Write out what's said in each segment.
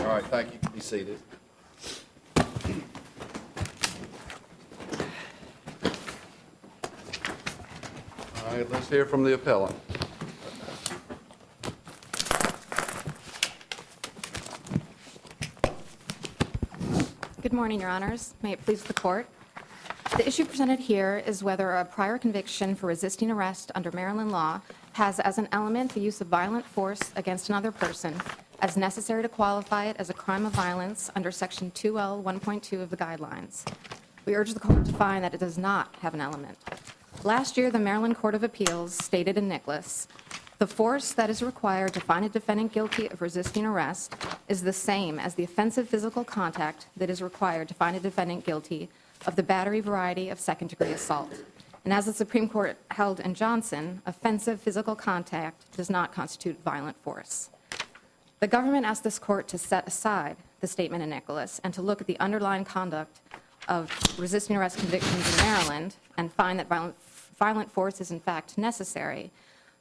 All right, thank you. Be seated. All right, let's hear from the appellant. Good morning, Your Honors. May it please the Court. The issue presented here is whether a prior conviction for resisting arrest under Maryland law has as an element the use of violent force against another person as necessary to qualify it as a crime of violence under Section 2L 1.2 of the Guidelines. We urge the Court to find that it does not have an element. Last year, the Maryland Court of Appeals stated in Nicholas, the force that is required to find a defendant guilty of resisting arrest is the same as the offensive physical contact that is required to find a defendant guilty of the battery variety of second-degree assault. And as the Supreme Court held in Johnson, offensive physical contact does not constitute violent force. The government asked this Court to set aside the statement in Nicholas and to look at the underlying conduct of resisting arrest convictions in Maryland and find that violent force is in fact necessary.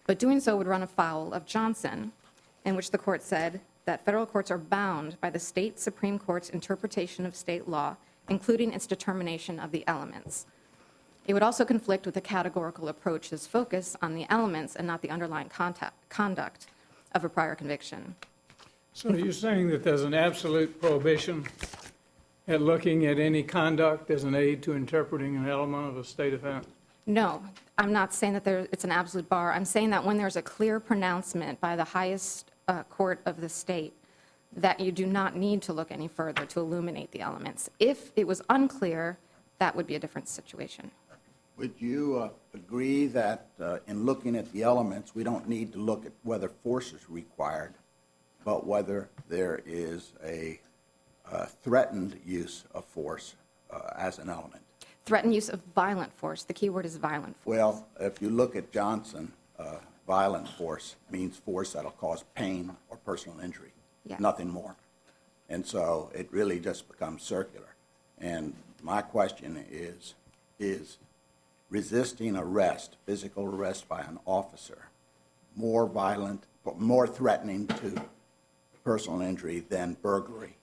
But doing so would run afoul of Johnson, in which the Court said that federal courts are bound by the state Supreme Court's interpretation of state law, including its determination of the elements. It would also conflict with the categorical approach's focus on the elements and not the underlying conduct of a prior conviction. So you're saying that there's an absolute prohibition at looking at any conduct as an aid to interpreting an element of a state offense? No, I'm not saying that it's an absolute bar. I'm saying that when there's a clear pronouncement by the highest court of the state that you do not need to look any further to illuminate the elements. If it was unclear, that would be a different situation. Would you agree that in looking at the elements, we don't need to look at whether force is required, but whether there is a threatened use of force as an element? Threatened use of violent force. The key word is violent force. Well, if you look at Johnson, violent force means force that'll cause pain or personal injury, nothing more. And so it really just becomes circular. And my question is resisting arrest, physical arrest by an officer, more violent, more threatening to personal injury than burglary,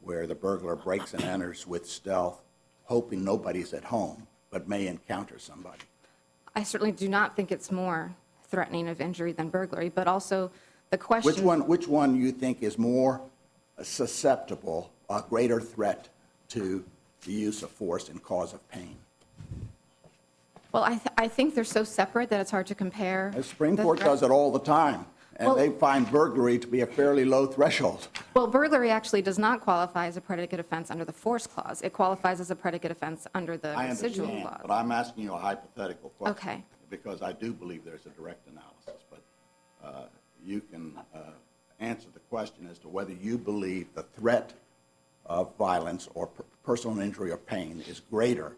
where the burglar breaks and enters with stealth, hoping nobody's at home, but may encounter somebody? I certainly do not think it's more threatening of injury than burglary, but also the question... Which one you think is more susceptible, a greater threat to the use of force and cause of pain? Well, I think they're so separate that it's hard to compare. The Supreme Court does it all the time, and they find burglary to be a fairly low threshold. Well, burglary actually does not qualify as a predicate offense under the force clause. It qualifies as a predicate offense under the residual clause. I understand, but I'm asking you a hypothetical question. Okay. Because I do believe there's a direct analysis, but you can answer the question as to whether you believe the threat of violence or personal injury or pain is greater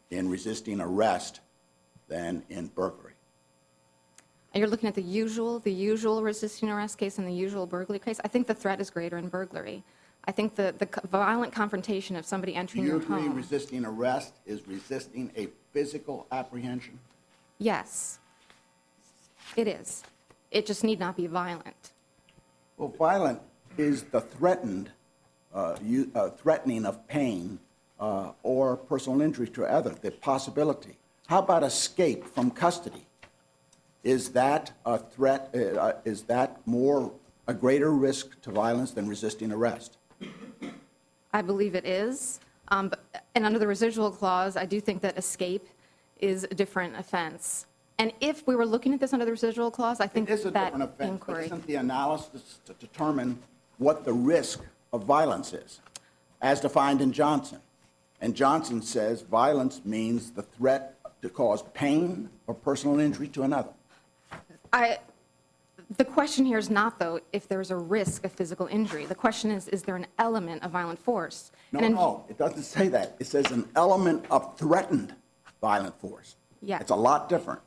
in resisting arrest than in burglary. You're looking at the usual resisting arrest case and the usual burglary case. I think the threat is greater in burglary. I think the violent confrontation of somebody entering your home... Do you agree resisting arrest is resisting a physical apprehension? Yes, it is. It just need not be violent. Well, violent is the threatening of pain or personal injury to others, the possibility. How about escape from custody? Is that a threat? Is that a greater risk to violence than resisting arrest? I believe it is. And under the residual clause, I do think that escape is a different offense. And if we were looking at this under the residual clause, I think it is a that different offense, inquiry... but isn't the analysis to determine what the risk of violence is, as defined in Johnson? And Johnson says violence means the threat to cause pain or personal injury to another. The question here is not, though, if there's a risk of physical injury. The question is there an element of violent force? No, it doesn't say that. It says an element of threatened violent force. Yeah. It's a lot different.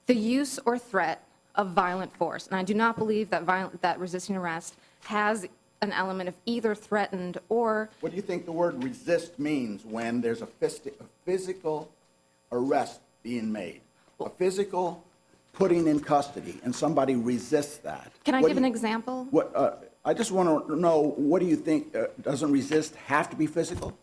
The use or threat of violent force. And I do not believe that resisting arrest has an element of either threatened or... What do you think the word resist means when there's a physical arrest being made? A physical putting in custody, and somebody resists that. Can I give an example? I just want to know, what do you think, doesn't resist have to be physical?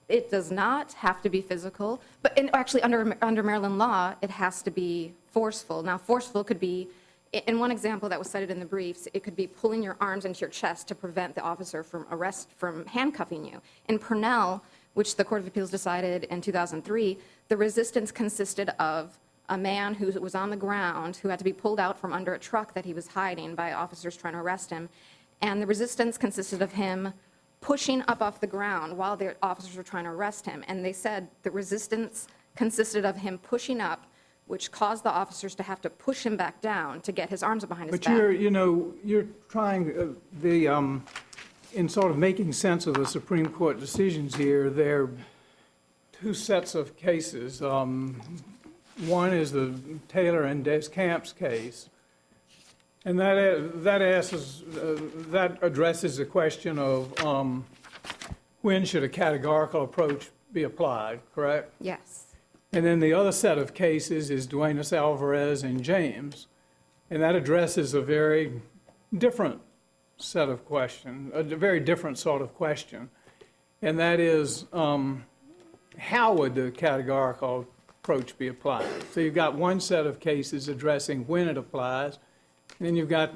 It does not have to be physical, but actually under Maryland law, it has to be forceful. Now, forceful could be, in one example that was cited in the briefs, it could be pulling your arms into your chest to prevent the officer from handcuffing you. In Purnell, which the Court of Appeals decided in 2003, the resistance consisted of a man who was on the ground who had to be pulled out from under a truck that he was hiding by officers trying to arrest him. And the resistance consisted of him pushing up off the ground while the officers were trying to arrest him. And they said the resistance consisted of him pushing up, which caused the officers to have to push him back down to get his arms behind his back. But you're trying, in sort of making sense of the Supreme Court decisions here, there are two sets of cases. One is the Taylor and Descamps case, and that addresses the question of when should a categorical approach be applied, correct? Yes. And then the other set of cases is Duenas-Alvarez and James, and that addresses a very different set of questions, a very different sort of question, and that is how would the categorical approach be applied? So you've got one set of cases addressing when it applies, and then you've got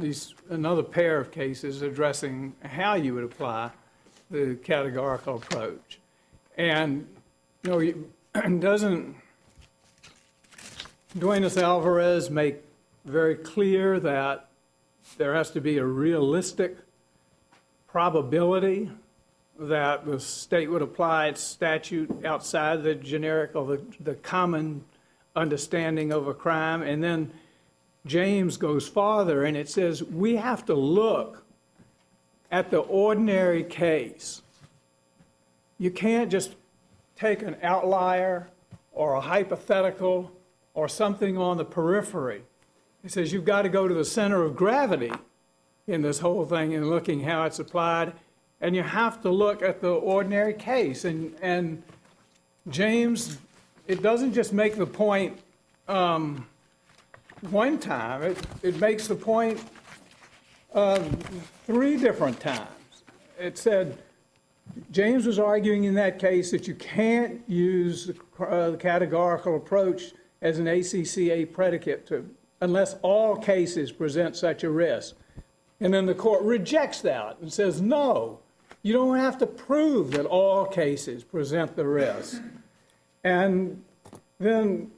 another pair of cases addressing how you would apply the categorical approach. And doesn't Duenas-Alvarez make very clear that there has to be a realistic probability that the state would apply its statute outside the generic or the common understanding of a crime? And then James goes farther and it says we have to look at the ordinary case. You can't just take an outlier or a hypothetical or something on the periphery. It says you've got to go to the center of gravity in this whole thing and looking how it's applied, and you have to look at the ordinary case. And James, it doesn't just make the point one time, it makes the point 3 different times. It said, James was arguing in that case that you can't use the categorical approach as an ACCA predicate unless all cases present such a risk. And then the court rejects that and says, no, you don't have to prove that all cases present the risk. And then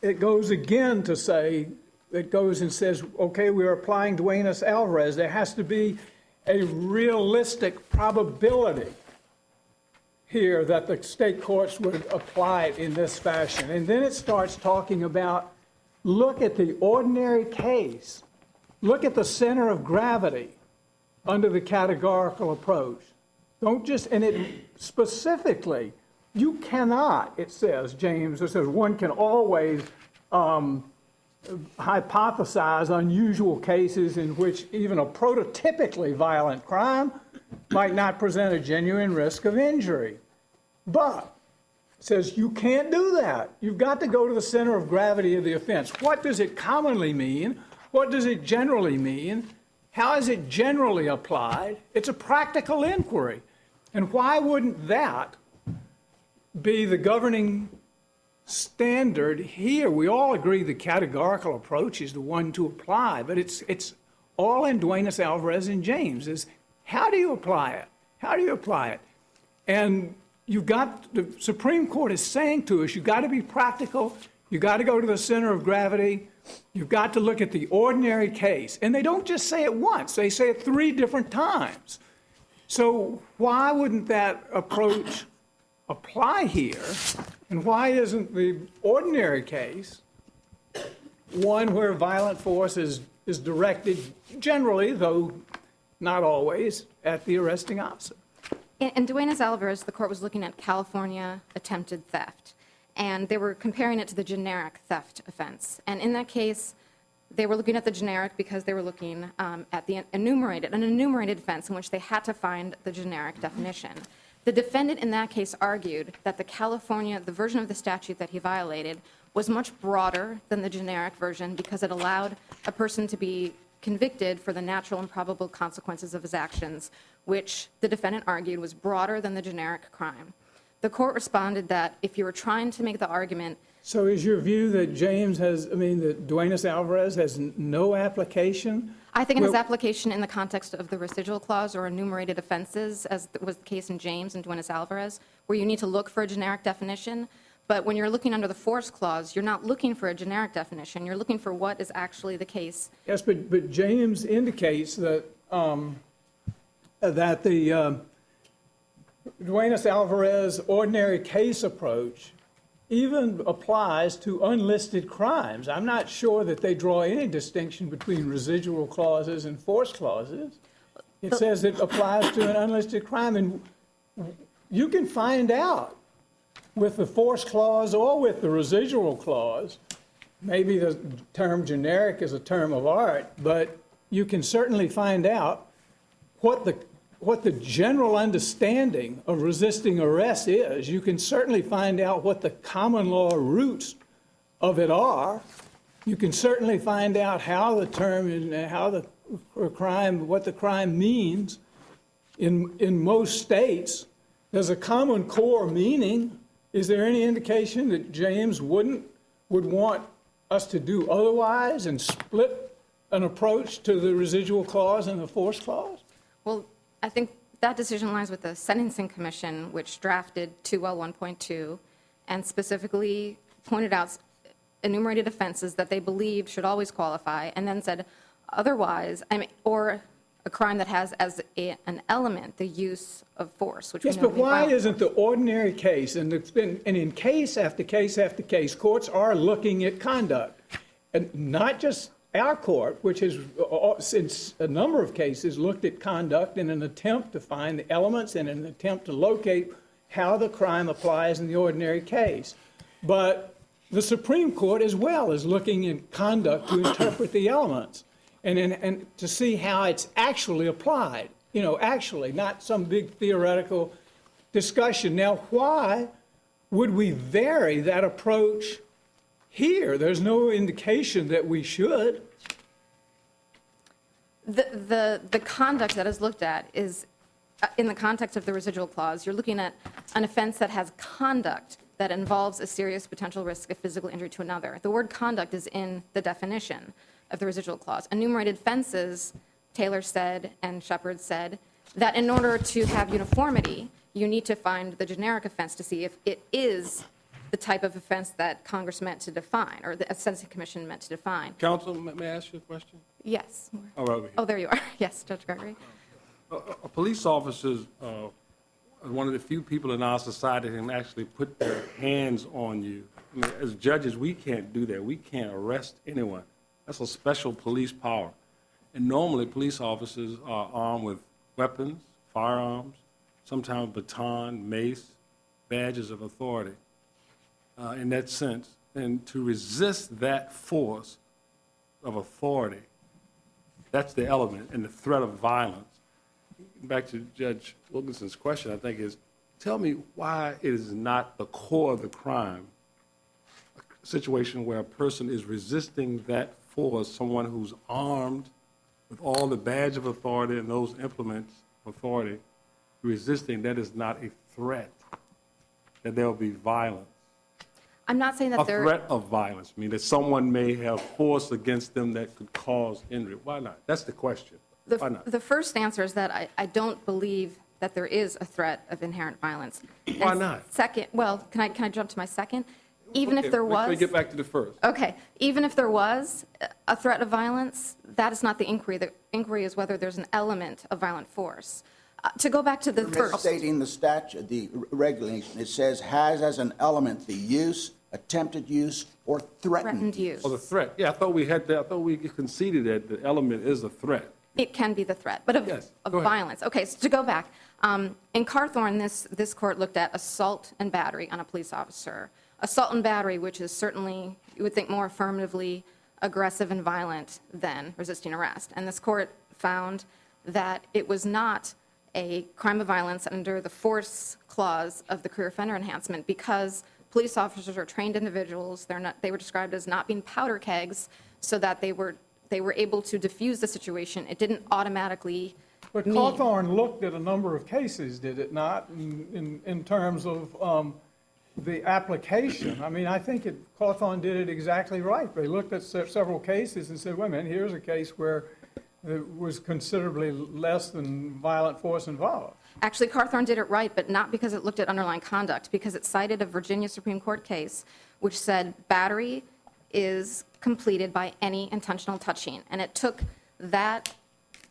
it goes again to say, it goes and says, okay, we're applying Duenas-Alvarez. There has to be a realistic probability here that the state courts would apply it in this fashion. And then it starts talking about, look at the ordinary case. Look at the center of gravity under the categorical approach. Don't just, and it specifically, you cannot, it says, James, it says one can always hypothesize unusual cases in which even a prototypically violent crime might not present a genuine risk of injury. But it says you can't do that. You've got to go to the center of gravity of the offense. What does it commonly mean? What does it generally mean? How is it generally applied? It's a practical inquiry. And why wouldn't that be the governing standard here? We all agree the categorical approach is the one to apply, but it's all in Duenas-Alvarez and James is how do you apply it? How do you apply it? And you've got, the Supreme Court is saying to us, you've got to be practical, you've got to go to the center of gravity, you've got to look at the ordinary case. And they don't just say it once, they say it 3 different times. So why wouldn't that approach apply here? And why isn't the ordinary case one where violent force is directed generally, though not always, at the arresting officer? In Duenas-Alvarez, the court was looking at California attempted theft, and they were comparing it to the generic theft offense. And in that case, they were looking at the generic because they were looking at an enumerated offense in which they had to find the generic definition. The defendant in that case argued that the version of the statute that he violated was much broader than the generic version because it allowed a person to be convicted for the natural and probable consequences of his actions, which the defendant argued was broader than the generic crime. The court responded that if you were trying to make the argument. So is your view that that Duenas Alvarez has no application? I think in his application in the context of the residual clause or enumerated offenses, as was the case in James and Duenas Alvarez, where you need to look for a generic definition. But when you're looking under the force clause, you're not looking for a generic definition. You're looking for what is actually the case. Yes, but James indicates that that the Duenas Alvarez ordinary case approach even applies to unlisted crimes. I'm not sure that they draw any distinction between residual clauses and force clauses. It says it applies to an unlisted crime, and you can find out with the force clause or with the residual clause. Maybe the term generic is a term of art, but you can certainly find out what the general understanding of resisting arrest is. You can certainly find out what the common law roots of it are. You can certainly find out how the term and how the crime, what the crime means in most states. There's a common core meaning. Is there any indication that James would want us to do otherwise and split an approach to the residual clause and the force clause? Well, I think that decision lies with the Sentencing Commission, which drafted 2L1.2 and specifically pointed out enumerated offenses that they believed should always qualify, and then said otherwise, or a crime that has as an element the use of force, which yes, we know but why violent. isn't the ordinary case, and in case after case after case, courts are looking at conduct, and not just our court, which has, since a number of cases, looked at conduct in an attempt to find the elements and an attempt to locate how the crime applies in the ordinary case. But the Supreme Court as well is looking at conduct to interpret the elements and to see how it's actually applied. You know, actually, not some big theoretical discussion. Now, why would we vary that approach here? There's no indication that we should. The conduct that is looked at is, in the context of the residual clause, you're looking at an offense that has conduct that involves a serious potential risk of physical injury to another. The word conduct is in the definition of the residual clause. Enumerated offenses, Taylor said and Shepard said, that in order to have uniformity, you need to find the generic offense to see if it is the type of offense that Congress meant to define, or the Sentencing Commission meant to define. Counsel, may I ask you a question? Yes. Oh, right over here. Oh, there you are. Yes, Judge Gregory. A police officer is one of the few people in our society that can actually put their hands on you. I mean, as judges, we can't do that. We can't arrest anyone. That's a special police power. And normally, police officers are armed with weapons, firearms, sometimes baton, mace, badges of authority. In that sense, and to resist that force of authority, that's the element, and the threat of violence. Back to Judge Wilkinson's question, I think, is tell me why it is not the core of the crime, a situation where a person is resisting that force, someone who's armed with all the badge of authority and those implements of authority, resisting, that is not a threat, that there will be violence. I'm not saying that A there... threat of violence, I mean, that someone may have force against them that could cause injury. Why not? That's the question. Why not? The first answer is that I don't believe that there is a threat of inherent violence. Why And not? Second, well, can I jump to my second? Even if there was... Let me get back to the first. Okay. Even if there was a threat of violence, that is not the inquiry. The inquiry is whether there's an element of violent force. To go back to the You're first... misstating the statute, the regulation. It says has as an element the use, attempted use, or threatened use. Oh, the threat. Yeah, I thought we had that. I thought we conceded that the element is a threat. It can be the threat, but of Yes, go ahead. violence. Okay, so to go back, in Carthorne, this court looked at assault and battery on a police officer. Assault and battery, which is certainly, you would think, more affirmatively aggressive and violent than resisting arrest. And this court found that it was not a crime of violence under the force clause of the career offender enhancement because police officers are trained individuals. They were described as not being powder kegs so that they were they were able to diffuse the situation, it didn't automatically But mean. Cawthorn looked at a number of cases, did it not, in terms of the application? I mean, I think Cawthorn did it exactly right. They looked at several cases and said, wait a minute, here's a case where there was considerably less than violent force involved. Actually, Cawthorn did it right, but not because it looked at underlying conduct, because it cited a Virginia Supreme Court case which said battery is completed by any intentional touching. And it took that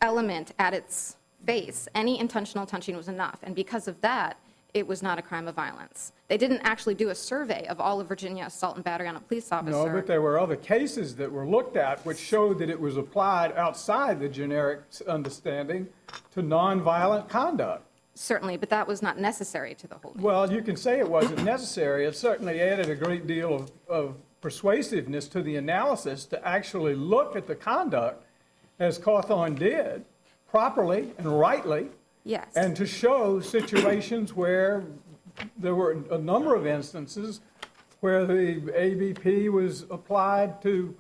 element at its base. Any intentional touching was enough. And because of that, it was not a crime of violence. They didn't actually do a survey of all of Virginia assault and battery on a police officer. No, but there were other cases that were looked at which showed that it was applied outside the generic understanding to nonviolent conduct. Certainly, but that was not necessary to the holding. Well, you can say it wasn't necessary. It certainly added a great deal of persuasiveness to the analysis to actually look at the conduct, as Cawthorn did, properly and rightly, Yes. and to show situations where there were a number of instances where the ABP was applied to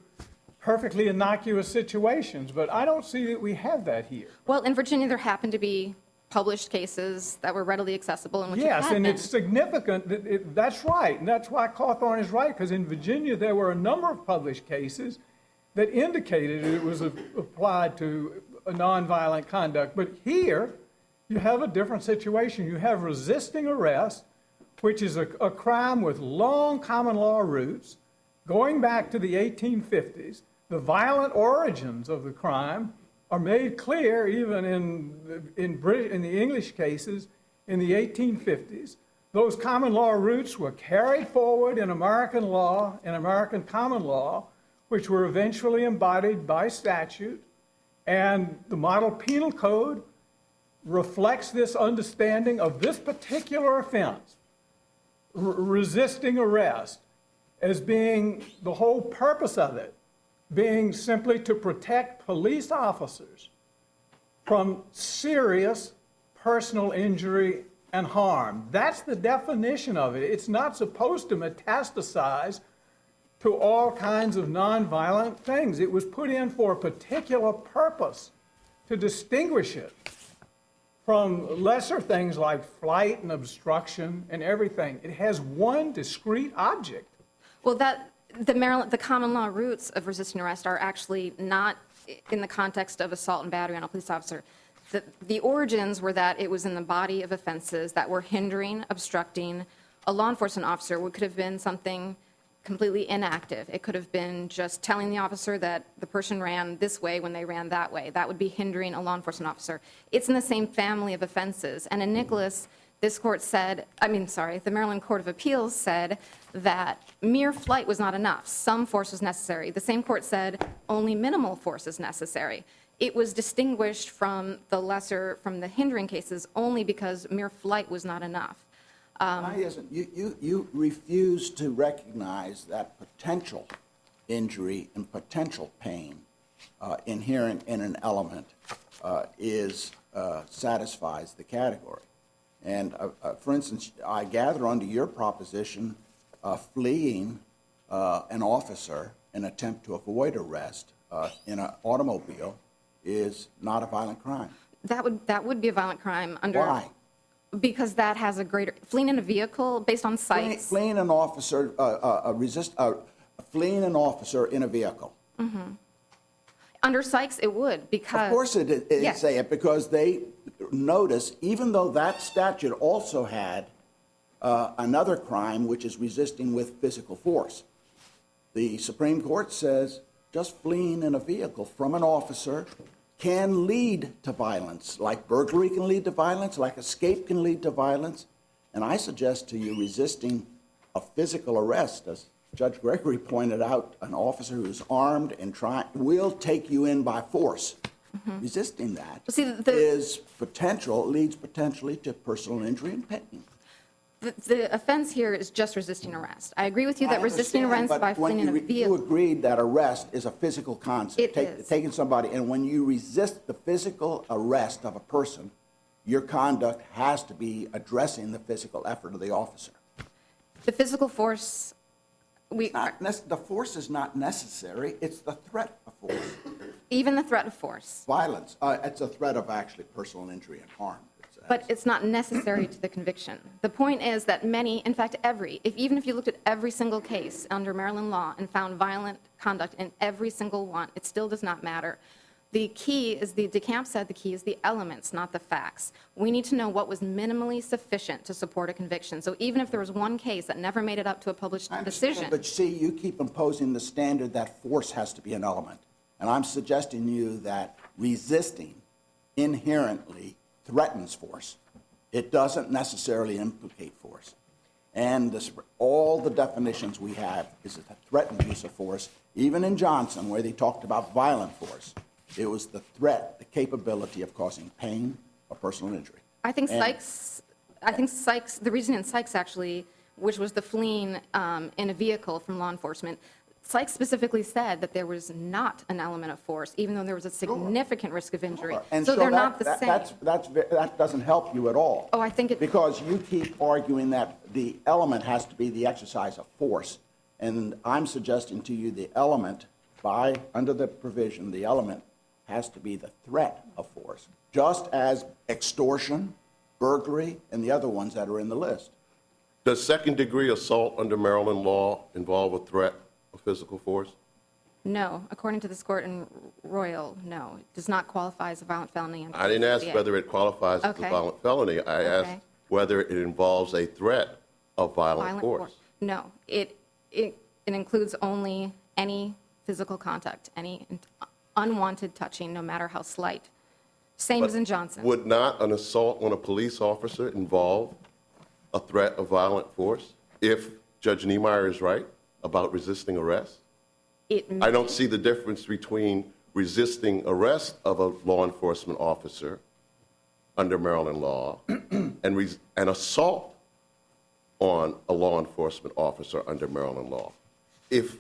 perfectly innocuous situations. But I don't see that we have that here. Well, in Virginia, there happened to be published cases that were readily accessible in which it Yes, had and been. it's significant, that's right, and that's why Cawthorn is right, because in Virginia, there were a number of published cases that indicated it was applied to a nonviolent conduct. But here, you have a different situation. You have resisting arrest, which is a crime with long common law roots, going back to the 1850s. The violent origins of the crime are made clear even in the English cases in the 1850s. Those common law roots were carried forward in American law, in American common law, which were eventually embodied by statute. And the model penal code reflects this understanding of this particular offense, resisting arrest, as being the whole purpose of it being simply to protect police officers from serious personal injury and harm. That's the definition of it. It's not supposed to metastasize to all kinds of nonviolent things. It was put in for a particular purpose to distinguish it from lesser things like flight and obstruction and everything. It has one discrete object. Well, the common law roots of resisting arrest are actually not in the context of assault and battery on a police officer. The origins were that it was in the body of offenses that were hindering, obstructing a law enforcement officer. What could have been something completely inactive. It could have been just telling the officer that the person ran this way when they ran that way. That would be hindering a law enforcement officer. It's in the same family of offenses. And in Nicholas, this court said, the Maryland Court of Appeals said that mere flight was not enough. Some force was necessary. The same court said only minimal force is necessary. It was distinguished from the hindering cases only because mere flight was not enough. Why isn't, you refuse to recognize that potential injury and potential pain inherent in an element satisfies the category. And for instance, I gather under your proposition, fleeing an officer in an attempt to avoid arrest in an automobile is not a violent crime. That would be a violent crime under. Why? Because that has a greater fleeing in a vehicle based on sights. Fleeing an officer, fleeing an officer in a vehicle. Mm-hmm. Under Sykes, it would because. Of course it yes. say it because they notice, even though that statute also had another crime, which is resisting with physical force. The Supreme Court says just fleeing in a vehicle from an officer can lead to violence, like burglary can lead to violence, like escape can lead to violence. And I suggest to you resisting a physical arrest, as Judge Gregory pointed out, an officer who's armed and will take you in by force. Mm-hmm. Resisting that leads potentially to personal injury and pain. The offense here is just resisting arrest. I agree with you that resisting arrest by fleeing in a vehicle. You agreed that arrest is a physical concept. It is. Taking somebody, and when you resist the physical arrest of a person, your conduct has to be addressing the physical effort of the officer. The physical force, The force is not necessary. It's the threat of force. Even the threat of force. Violence, it's a threat of actually personal injury and harm. But it's not necessary to the conviction. The point is that many, in fact, even if you looked at every single case under Maryland law and found violent conduct in every single one, it still does not matter. The key is, DeCamp said the key is the elements, not the facts. We need to know what was minimally sufficient to support a conviction. So even if there was one case that never made it up to a published decision. But see, you keep imposing the standard that force has to be an element. And I'm suggesting to you that resisting inherently threatens force. It doesn't necessarily implicate force. And all the definitions we have is a threatened use of force. Even in Johnson, where they talked about violent force, it was the threat, the capability of causing pain or personal injury. I think Sykes, the reason in Sykes actually, which was the fleeing in a vehicle from law enforcement, Sykes specifically said that there was not an element of force, even though there was a significant risk of injury. Sure. And so they're not the same. That doesn't help you at all. Oh, I think it... Because you keep arguing that the element has to be the exercise of force. And I'm suggesting to you the element, under the provision, the element has to be the threat of force, just as extortion, burglary, and the other ones that are in the list. Does second-degree assault under Maryland law involve a threat of physical force? No. According to this court in Royal, no. It does not qualify as a violent felony. I didn't ask whether it qualifies as a violent felony. I asked whether it involves a threat of violent force. No. It includes only any physical contact, any unwanted touching, no matter how slight. Same as in Johnson. Would not an assault on a police officer involve a threat of violent force if Judge Niemeyer is right about resisting arrest? I don't see the difference between resisting arrest of a law enforcement officer under Maryland law and an assault on a law enforcement officer under Maryland law. If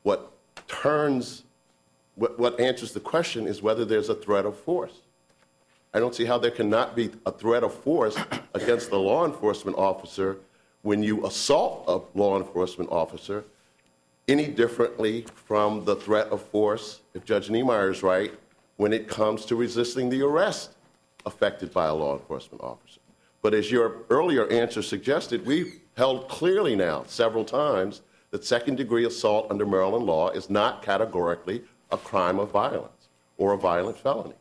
what answers the question is whether there's a threat of force. I don't see how there cannot be a threat of force against the law enforcement officer when you assault a law enforcement officer any differently from the threat of force, if Judge Niemeyer is right, when it comes to resisting the arrest affected by a law enforcement officer. But as your earlier answer suggested, we've held clearly now several times that second-degree assault under Maryland law is not categorically a crime of violence or a violent felony.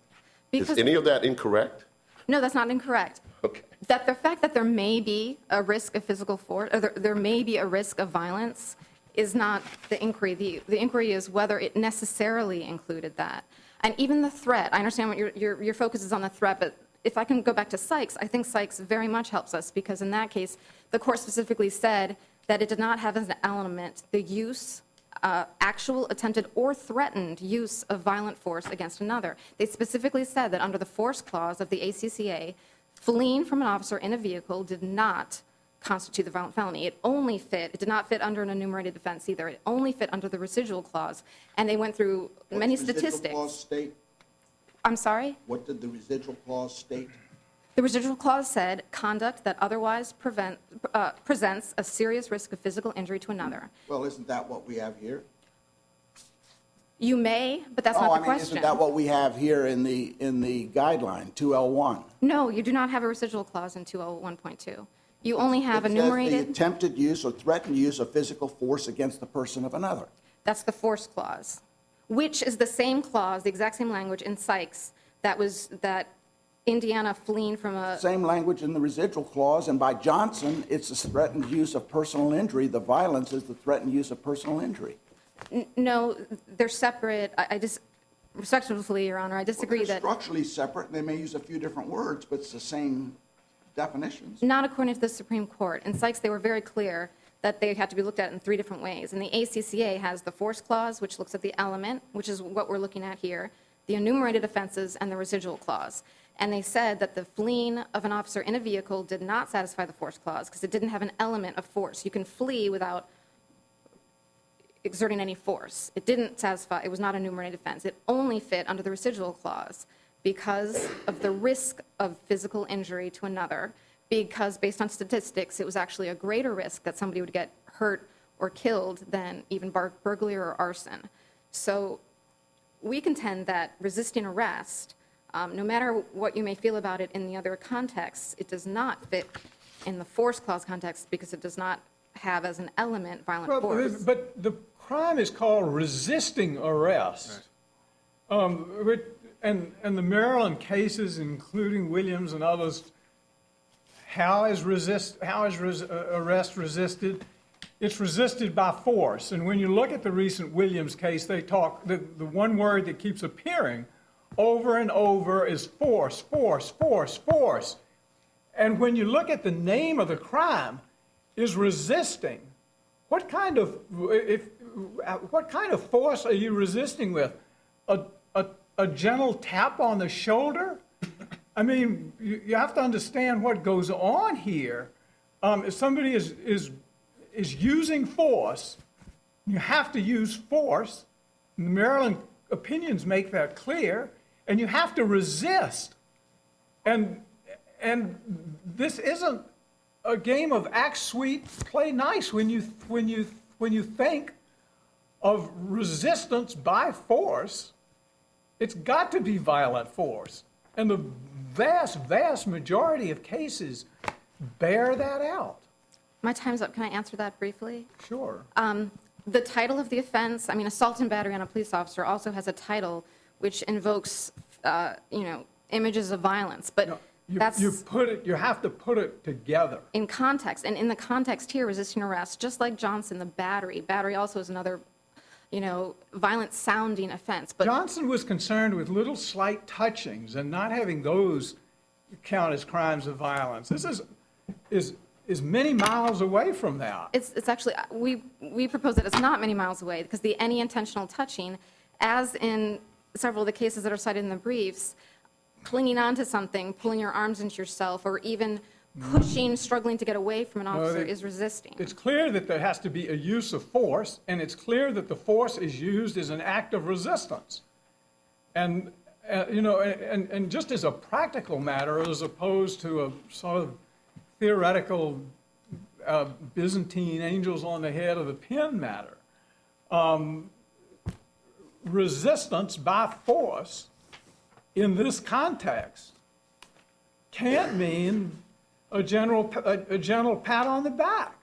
Is any of that incorrect? No, that's not incorrect. Okay. That the fact that there may be a risk of physical force, or there may be a risk of violence, is not the inquiry. The inquiry is whether it necessarily included that. And even the threat, I understand what your focus is on the threat, but if I can go back to Sykes, I think Sykes very much helps us, because in that case, the court specifically said that it did not have as an element the use, actual, attempted, or threatened use of violent force against another. They specifically said that under the force clause of the ACCA, fleeing from an officer in a vehicle did not constitute the violent felony. It did not fit under an enumerated offense either. It only fit under the residual clause. And they went through many statistics. What did the residual clause state? I'm sorry? What did the residual clause state? The residual clause said conduct that otherwise presents a serious risk of physical injury to another. Well, isn't that what we have here? You may, but that's not the question. Isn't that what we have here in the guideline, 2L1? No, you do not have a residual clause in 2L1.2. You only have enumerated. It says the attempted use or threatened use of physical force against the person of another. That's the force clause, which is the same clause, the exact same language in Sykes that Indiana fleeing from a... Same language in the residual clause, and by Johnson, it's the threatened use of personal injury. The violence is the threatened use of personal injury. No, they're separate. I just, respectfully, Your Honor, I disagree that... They're structurally separate, and they may use a few different words, but it's the same definitions. Not according to the Supreme Court. In Sykes, they were very clear that they had to be looked at in three different ways. And the ACCA has the force clause, which looks at the element, which is what we're looking at here, the enumerated offenses, and the residual clause. And they said that the fleeing of an officer in a vehicle did not satisfy the force clause because it didn't have an element of force. You can flee without exerting any force. It didn't satisfy, it was not a enumerated offense. It only fit under the residual clause because of the risk of physical injury to another, because based on statistics, it was actually a greater risk that somebody would get hurt or killed than even burglary or arson. So we contend that resisting arrest, no matter what you may feel about it in the other contexts, it does not fit in the force clause context because it does not have as an element violent force. But the crime is called resisting arrest. And the Maryland cases, including Williams and others, how is arrest resisted? It's resisted by force. And when you look at the recent Williams case, they talk, the one word that keeps appearing over and over is force, force, force, force. And when you look at the name of the crime is resisting, what kind of force are you resisting with? A gentle tap on the shoulder? I mean, you have to understand what goes on here. If somebody is using force, you have to use force. And the Maryland opinions make that clear, and you have to resist. And this isn't a game of act sweet, play nice when you think of resistance by force. It's got to be violent force. And the vast, vast majority of cases bear that out. My time's up. Can I answer that briefly? Sure. The title of the offense, I mean, assault and battery on a police officer also has a title which invokes, images of violence. But No, that's you have to put it together. in context. And in the context here, resisting arrest, just like Johnson, the battery also is another, violent sounding offense. But Johnson was concerned with little slight touchings and not having those count as crimes of violence. This is many miles away from that. it's actually, we propose that it's not many miles away because the any intentional touching, as in several of the cases that are cited in the briefs, clinging onto something, pulling your arms into yourself, or even pushing, struggling to get away from an officer is resisting. It's clear that there has to be a use of force, and it's clear that the force is used as an act of resistance. And, and just as a practical matter, as opposed to a sort of theoretical Byzantine angels on the head of the pin matter, resistance by force in this context can't mean a gentle pat on the back.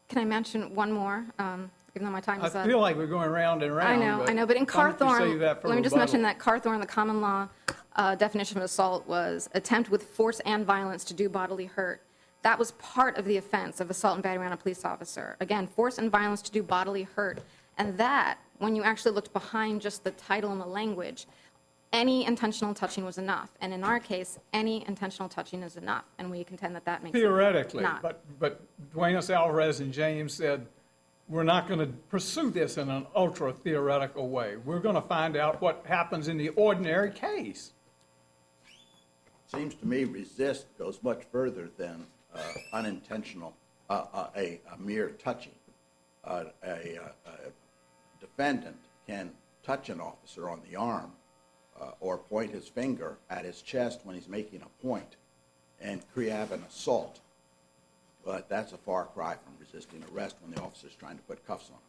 Can I mention one more, even though my time is up? I feel like we're going round and round. I know, but in why don't you Carthorne, save that for let me just rebuttal? mention that Carthorne, the common law definition of assault was attempt with force and violence to do bodily hurt. That was part of the offense of assault and battery on a police officer. Again, force and violence to do bodily hurt. And that, when you actually looked behind just the title and the language, any intentional touching was enough. And in our case, any intentional touching is enough. And we contend that that makes it Theoretically, not. but Duenas Alvarez and James said, we're not going to pursue this in an ultra-theoretical way. We're going to find out what happens in the ordinary case. Seems to me resist goes much further than unintentional, a mere touching. A defendant can touch an officer on the arm or point his finger at his chest when he's making a point and have an assault. But that's a far cry from resisting arrest when the officer's trying to put cuffs on him.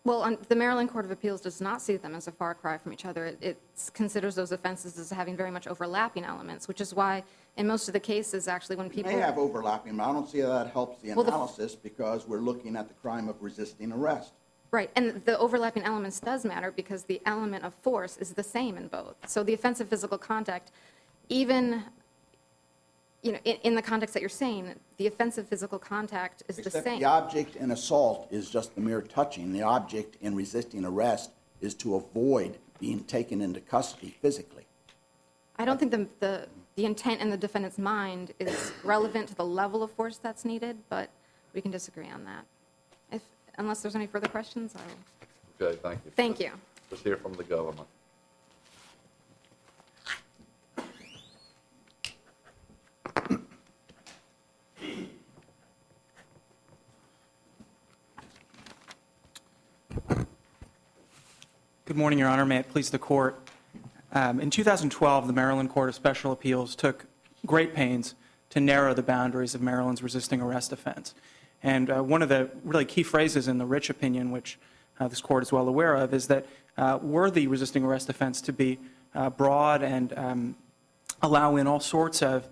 Well, the Maryland Court of Appeals does not see them as a far cry from each other. It considers those offenses as having very much overlapping elements, which is why in most of the cases, actually, when people... May have overlapping, but I don't see how that helps the Well, analysis because we're looking at the crime of resisting arrest. Right, and the overlapping elements does matter because the element of force is the same in both. So the offensive physical contact, even, in the context that you're saying, the offensive physical contact is the Except same. the object in assault is just the mere touching. The object in resisting arrest is to avoid being taken into custody physically. I don't think the intent in the defendant's mind is relevant to the level of force that's needed, but we can disagree on that. Unless there's any further questions, I will. Okay, thank you. Thank you. Let's hear from the government. Good morning, Your Honor. May it please the Court. In 2012, the Maryland Court of Special Appeals took great pains to narrow the boundaries of Maryland's resisting arrest offense. And one of the really key phrases in the Rich opinion, which this Court is well aware of, is that were the resisting arrest offense to be broad and allow in all sorts of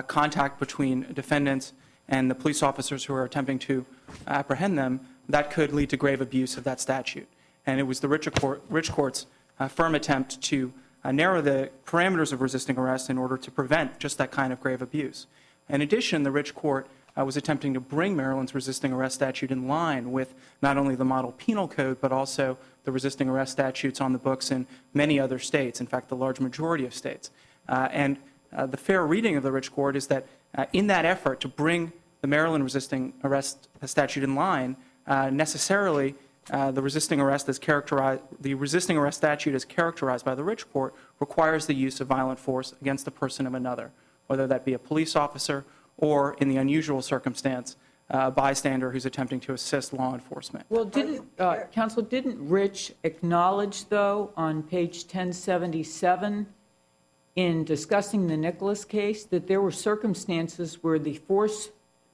contact between defendants and the police officers who are attempting to apprehend them, that could lead to grave abuse of that statute. And it was the Rich Court's firm attempt to narrow the parameters of resisting arrest in order to prevent just that kind of grave abuse. In addition, the Rich Court was attempting to bring Maryland's resisting arrest statute in line with not only the model penal code, but also the resisting arrest statutes on the books in many other states, in fact, the large majority of states. And the fair reading of the Rich Court is that in that effort to bring the Maryland resisting arrest statute in line, necessarily the resisting arrest statute as characterized by the Rich Court requires the use of violent force against the person of another, whether that be a police officer or, in the unusual circumstance, a bystander who's attempting to assist law enforcement. Well, didn't Rich acknowledge, though, on page 1077, in discussing the Nicholas case, that there were circumstances where the force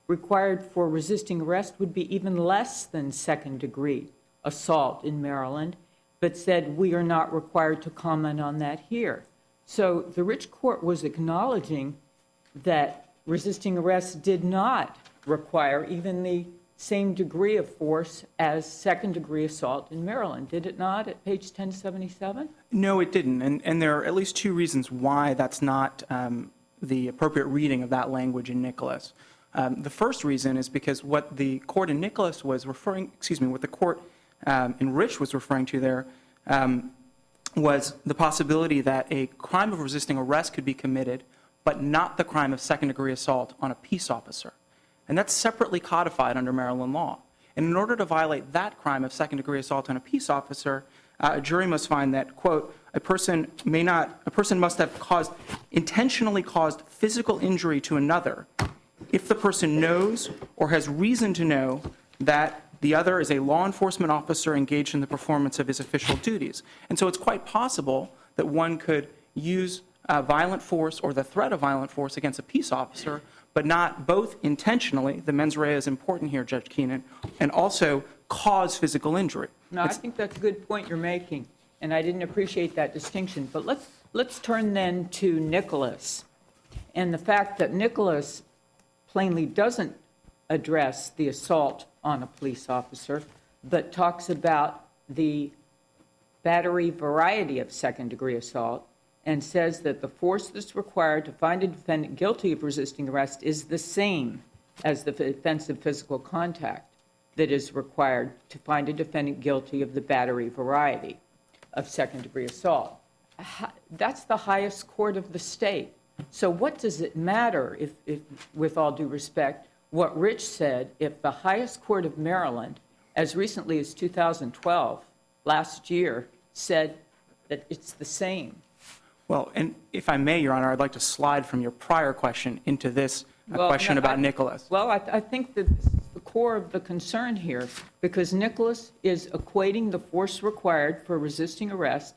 required for resisting arrest would be even less than second-degree assault in Maryland, but said we are not required to comment on that here. So the Rich Court was acknowledging that resisting arrest did not require even the same degree of force as second-degree assault in Maryland, did it not, at page 1077? No, it didn't. And there are at least two reasons why that's not the appropriate reading of that language in Nicholas. The first reason is because what the court in Nicholas was referring, what the court in Rich was referring to there was the possibility that a crime of resisting arrest could be committed, but not the crime of second-degree assault on a peace officer. And that's separately codified under Maryland law. And in order to violate that crime of second-degree assault on a peace officer, a jury must find that, quote, a person must have intentionally caused physical injury to another if the person knows or has reason to know that the other is a law enforcement officer engaged in the performance of his official duties. And so it's quite possible that one could use violent force or the threat of violent force against a peace officer, but not both intentionally, the mens rea is important here, Judge Keenan, and also cause physical injury. No, I think that's a good point you're making, and I didn't appreciate that distinction. But let's turn then to Nicholas, and the fact that Nicholas plainly doesn't address the assault on a police officer, but talks about the battery variety of second-degree assault, and says that the force that's required to find a defendant guilty of resisting arrest is the same as the offense of physical contact that is required to find a defendant guilty of the battery variety of second-degree assault. That's the highest court of the state. So what does it matter, if with all due respect, what Rich said, if the highest court of Maryland, as recently as 2012, last year, said that it's the same? Well, and if I may, Your Honor, I'd like to slide from your prior question into this question about Nicholas. Well, I think that this is the core of the concern here, because Nicholas is equating the force required for resisting arrest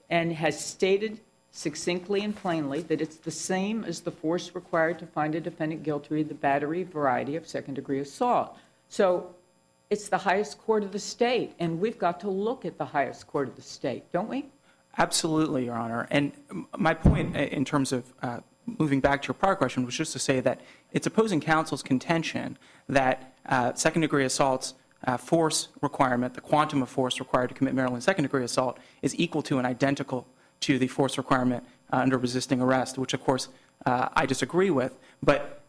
and has stated succinctly and plainly that it's the same as the force required to find a defendant guilty of the battery variety of second-degree assault. So it's the highest court of the state, and we've got to look at the highest court of the state, don't we? Absolutely, Your Honor. And my point in terms of moving back to your prior question was just to say that it's opposing counsel's contention that second-degree assault's force requirement, the quantum of force required to commit Maryland second-degree assault, is equal to and identical to the force requirement under resisting arrest, which, of course, I disagree with. But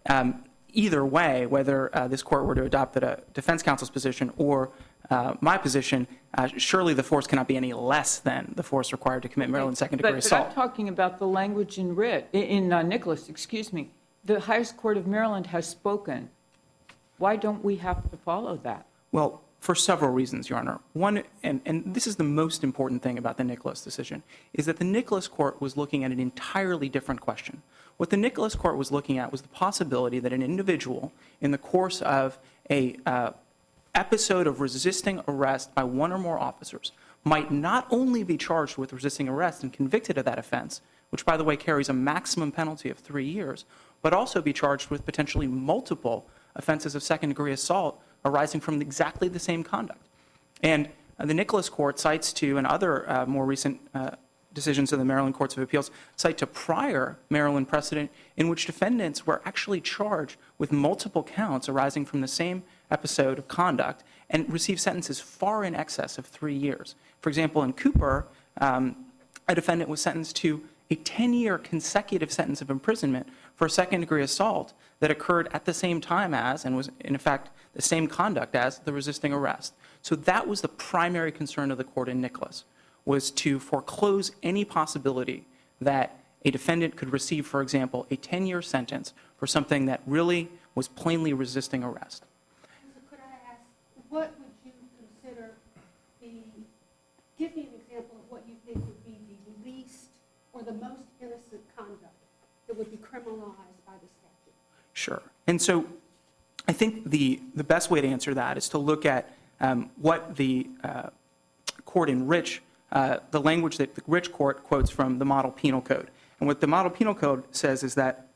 either way, whether this court were to adopt the defense counsel's position or my position, surely the force cannot be any less than the force required to commit Maryland second-degree assault. But I'm talking about the language in Nicholas, excuse me. The highest court of Maryland has spoken. Why don't we have to follow that? Well, for several reasons, Your Honor. One, and this is the most important thing about the Nicholas decision, is that the Nicholas court was looking at an entirely different question. What the Nicholas court was looking at was the possibility that an individual, in the course of a episode of resisting arrest by one or more officers, might not only be charged with resisting arrest and convicted of that offense, which, by the way, carries a maximum penalty of 3 years, but also be charged with potentially multiple offenses of second-degree assault arising from exactly the same conduct. And the Nicholas Court cites to, and other more recent decisions of the Maryland Courts of Appeals cite to prior Maryland precedent in which defendants were actually charged with multiple counts arising from the same episode of conduct and received sentences far in excess of 3 years. For example, in Cooper, a defendant was sentenced to a 10-year consecutive sentence of imprisonment for a second-degree assault that occurred at the same time as, and was in fact the same conduct as, the resisting arrest. So that was the primary concern of the court in Nicholas, was to foreclose any possibility that a defendant could receive, for example, a 10-year sentence for something that really was plainly resisting arrest. Could I ask, what would you consider give me an example of what you think would be the least or the most innocent conduct that would be criminalized by the statute? Sure. And so I think the best way to answer that is to look at what the court in Rich, the language that the Rich court quotes from the Model Penal Code. And what the Model Penal Code says is that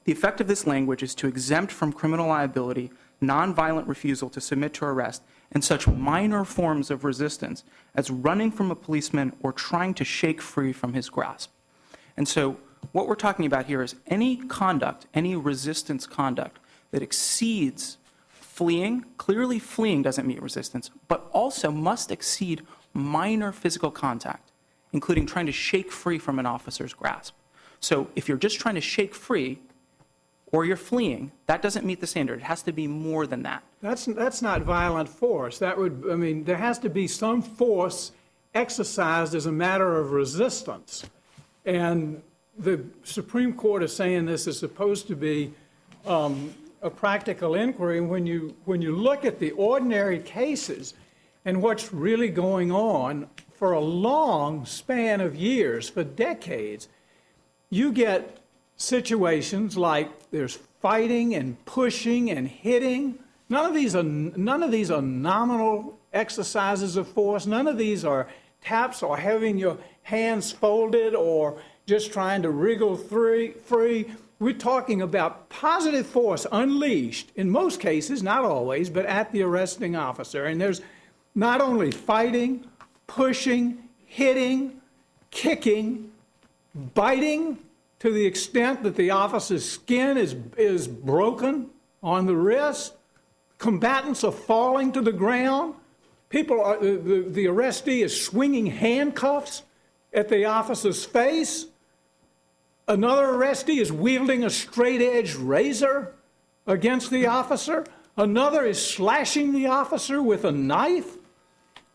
the effect of this language is to exempt from criminal liability nonviolent refusal to submit to arrest and such minor forms of resistance as running from a policeman or trying to shake free from his grasp. And so what we're talking about here is any conduct, any resistance conduct that exceeds fleeing. Clearly fleeing doesn't meet resistance, but also must exceed minor physical contact, including trying to shake free from an officer's grasp. So if you're just trying to shake free or you're fleeing, that doesn't meet the standard. It has to be more than that. That's not violent force. That would, I mean, there has to be some force exercised as a matter of resistance. And the Supreme Court is saying this is supposed to be a practical inquiry. When you look at the ordinary cases and what's really going on for a long span of years, for decades, you get situations like there's fighting and pushing and hitting. None of these are nominal exercises of force. None of these are taps or having your hands folded or just trying to wriggle free. We're talking about positive force unleashed, in most cases, not always, but at the arresting officer. And there's not only fighting, pushing, hitting, kicking, biting to the extent that the officer's skin is broken on the wrist. Combatants are falling to the ground. The arrestee is swinging handcuffs at the officer's face. Another arrestee is wielding a straight-edged razor against the officer. Another is slashing the officer with a knife.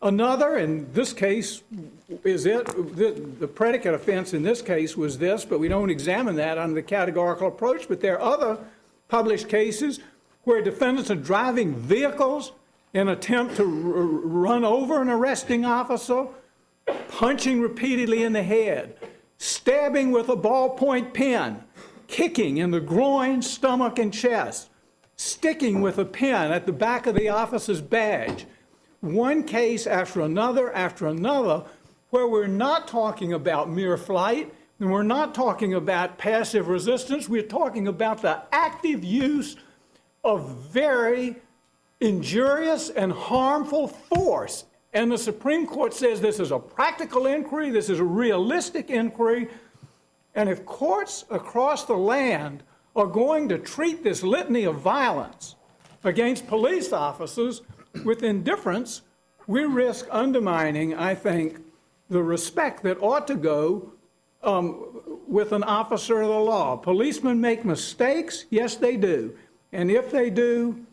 Another, in this case, the predicate offense in this case was this, but we don't examine that under the categorical approach. But there are other published cases where defendants are driving vehicles in an attempt to run over an arresting officer, punching repeatedly in the head, stabbing with a ballpoint pen, kicking in the groin, stomach, and chest, sticking with a pen at the back of the officer's badge. One case after another, where we're not talking about mere flight, and we're not talking about passive resistance, we're talking about the active use of very injurious and harmful force. And the Supreme Court says this is a practical inquiry, this is a realistic inquiry, and if courts across the land are going to treat this litany of violence against police officers with indifference, we risk undermining, I think, the respect that ought to go with an officer of the law. Policemen make mistakes, yes they do, and if they do,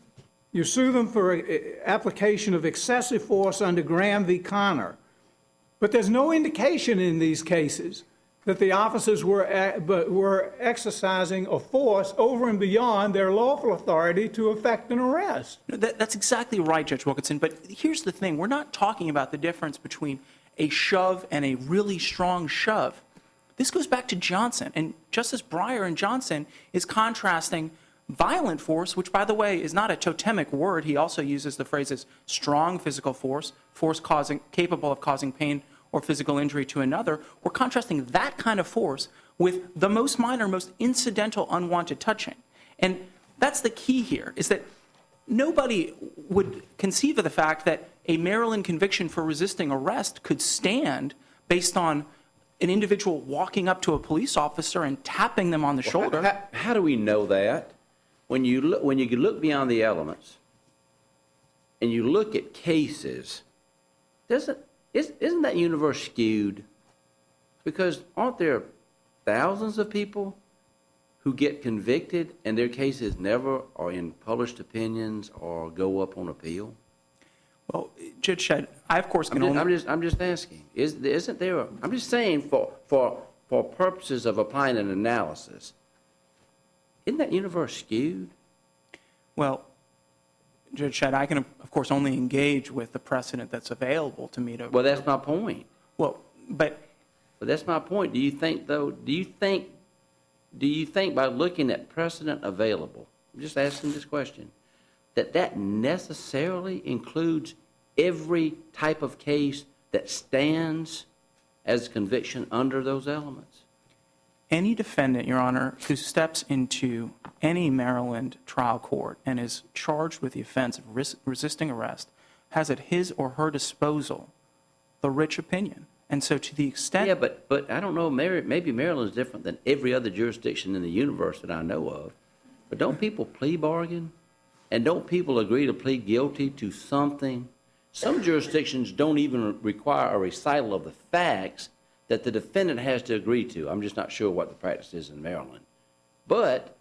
you sue them for application of excessive force under Graham v. Connor. But there's no indication in these cases that the officers were exercising a force over and beyond their lawful authority to effect an arrest. That's exactly right, Judge Wilkinson. But here's the thing. We're not talking about the difference between a shove and a really strong shove. This goes back to Johnson. And Justice Breyer in Johnson is contrasting violent force, which, by the way, is not a totemic word. He also uses the phrases strong physical force, force capable of causing pain or physical injury to another. We're contrasting that kind of force with the most minor, most incidental, unwanted touching. And that's the key here, is that nobody would conceive of the fact that a Maryland conviction for resisting arrest could stand based on an individual walking up to a police officer and tapping them on the shoulder. How do we know that? When you look beyond the elements and you look at cases, isn't that universe skewed? Because aren't there thousands of people who get convicted and their cases never are in published opinions or go up on appeal? Well, Judge Shedd, I of course can only... I'm just asking. Isn't there? I'm just saying for purposes of applying an analysis. Isn't that universe skewed? Well, Judge Shedd, I can of course only engage with the precedent that's available to me to... Well, that's my point. Well, but that's my point. Do you think by looking at precedent available, I'm just asking this question, that necessarily includes every type of case that stands as conviction under those elements? any defendant, Your Honor, who steps into any Maryland trial court and is charged with the offense of resisting arrest has at his or her disposal the rich opinion. And so to the extent... Yeah, but I don't know, maybe Maryland's different than every other jurisdiction in the universe that I know of. But don't people plea bargain? And don't people agree to plead guilty to something? Some jurisdictions don't even require a recital of the facts that the defendant has to agree to. I'm just not sure what the practice is in Maryland. But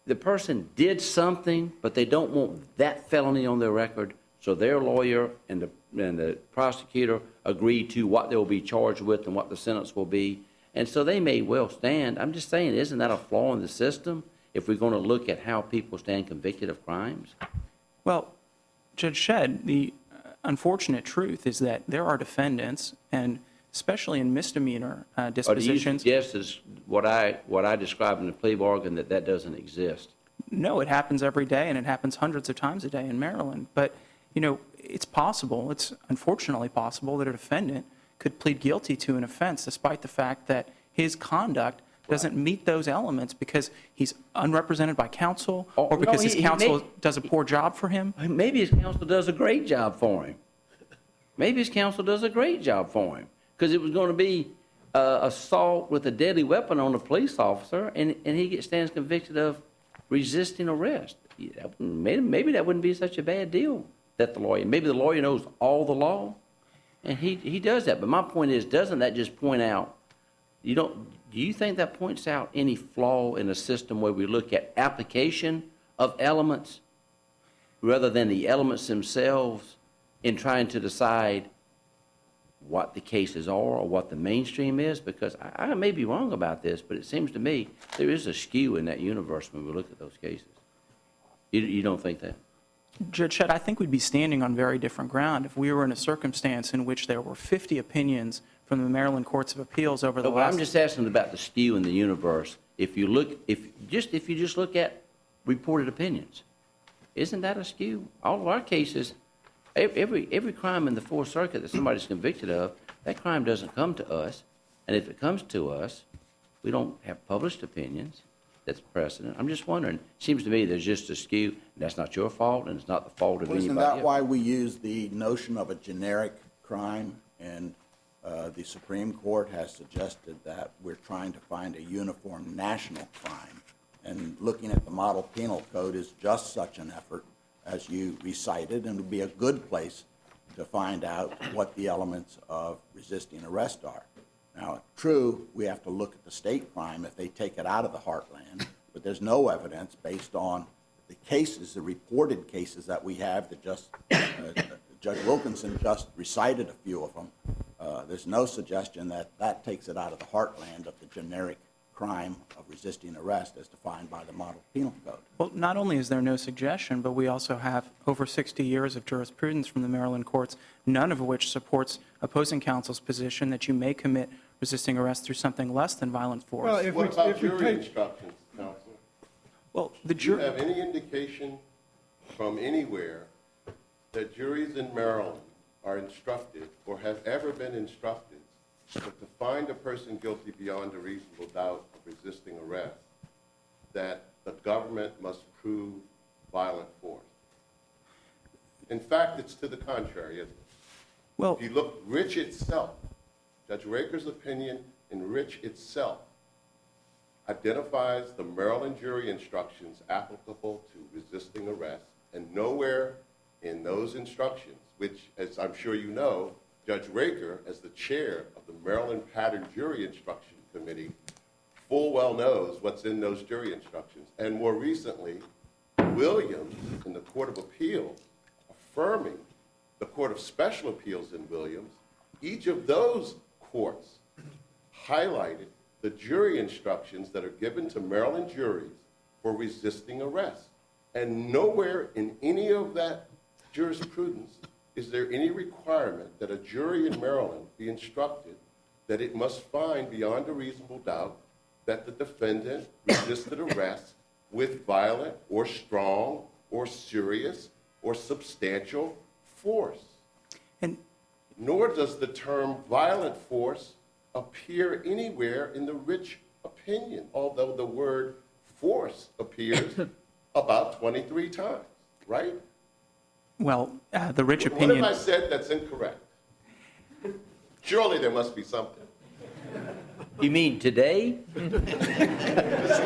the person did something, but they don't want that felony on their record, so their lawyer and the prosecutor agree to what they'll be charged with and what the sentence will be. And so they may well stand. I'm just saying, isn't that a flaw in the system if we're going to look at how people stand convicted of crimes? Well, Judge Shedd, the unfortunate truth is that there are defendants, and especially in misdemeanor dispositions... Or do you suggest is what I described in the plea bargain, that doesn't exist? No, it happens every day, and it happens hundreds of times a day in Maryland. But, you know, it's possible, it's unfortunately possible that a defendant could plead guilty to an offense despite the fact that his conduct doesn't meet those elements because he's unrepresented by counsel or because his counsel does a poor job for him. Maybe his counsel does a great job for him. Maybe his counsel does a great job for him because it was going to be assault with a deadly weapon on a police officer, and he stands convicted of resisting arrest. Maybe that wouldn't be such a bad deal that maybe the lawyer knows all the law, and he does that. But my point is, doesn't that just point out, do you think that points out any flaw in a system where we look at application of elements rather than the elements themselves in trying to decide what the cases are or what the mainstream is? Because I may be wrong about this, but it seems to me there is a skew in that universe when we look at those cases. You don't think that? Judge Shedd, I think we'd be standing on very different ground if we were in a circumstance in which there were 50 opinions from the Maryland Courts of Appeals over the last... I'm just asking about the skew in the universe. If you just look at reported opinions, isn't that a skew? All of our cases, every crime in the Fourth Circuit that somebody's convicted of, that crime doesn't come to us. And if it comes to us, we don't have published opinions. That's precedent. I'm just wondering. It seems to me there's just a skew. And that's not your fault, and it's not the fault of anybody else. Isn't that why we use the notion of a generic crime? And the Supreme Court has suggested that we're trying to find a uniform national crime. And looking at the model penal code is just such an effort, as you recited, and would be a good place to find out what the elements of resisting arrest are. Now, true, we have to look at the state crime if they take it out of the heartland, but there's no evidence based on the cases, the reported cases that we have that just, Judge Wilkinson just recited a few of them. There's no suggestion that that takes it out of the heartland of the generic crime of resisting arrest as defined by the model penal code. Well, not only is there no suggestion, but we also have over 60 years of jurisprudence from the Maryland courts, none of which supports opposing counsel's position that you may commit resisting arrest through something less than violent force. Well, What about jury instructions, counsel? Well, Do you have any indication from anywhere that juries in Maryland are instructed or have ever been instructed that to find a person guilty beyond a reasonable doubt of resisting arrest, that the government must prove violent force? In fact, it's to the contrary, isn't it? Well, If you look, Rich itself, Judge Raker's opinion in Rich itself identifies the Maryland jury instructions applicable to resisting arrest, and nowhere in those instructions, which, as I'm sure you know, Judge Raker, as the chair of the Maryland Pattern Jury Instruction Committee, full well knows what's in those jury instructions. And more recently, Williams in the Court of Appeals affirming the Court of Special Appeals in Williams, each of those courts highlighted the jury instructions that are given to Maryland juries for resisting arrest. And nowhere in any of that jurisprudence is there any requirement that a jury in Maryland be instructed that it must find beyond a reasonable doubt that the defendant resisted arrest with violent or strong or serious or substantial force. and Nor does the term violent force appear anywhere in the Rich opinion, although the word force appears about 23 times, right? well, the Rich What opinion. have I said that's incorrect? Surely there must be something. You mean today? It's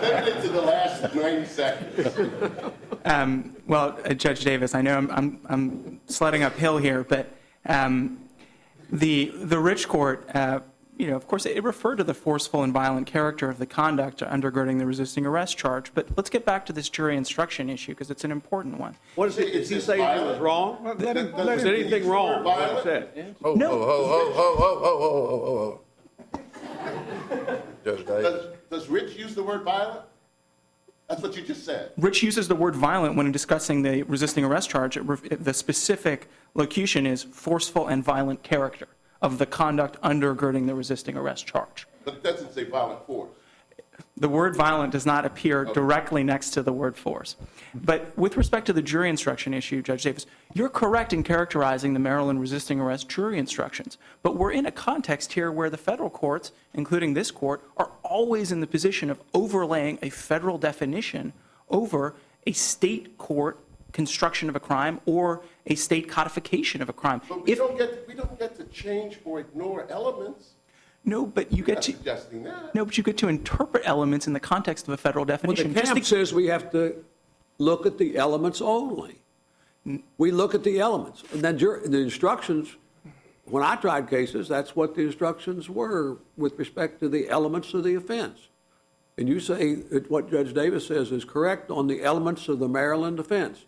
limited to the last 90 seconds. Well, Judge Davis, I know I'm sledding uphill here, but the Rich Court, of course, it referred to the forceful and violent character of the conduct undergirding the resisting arrest charge. But let's get back to this jury instruction issue because it's an important one. What is it? Did you say it was wrong? Was anything wrong with what I said? Ho. Judge Davis. Does Rich use the word violent? That's what you just said. Rich uses the word violent when discussing the resisting arrest charge. The specific locution is forceful and violent character of the conduct undergirding the resisting arrest charge. But it doesn't say violent force. The word violent does not appear directly next to the word force. But with respect to the jury instruction issue, Judge Davis, you're correct in characterizing the Maryland resisting arrest jury instructions. But we're in a context here where the federal courts, including this court, are always in the position of overlaying a federal definition over a state court construction of a crime or a state codification of a crime. But we don't get to change or ignore elements. No, but you get to Suggesting that. no, but you get to interpret elements in the context of a federal Well, definition. the camp says we have to look at the elements only. We look at the elements. And then the instructions, when I tried cases, that's what the instructions were with respect to the elements of the offense. And you say that what Judge Davis says is correct on the elements of the Maryland offense.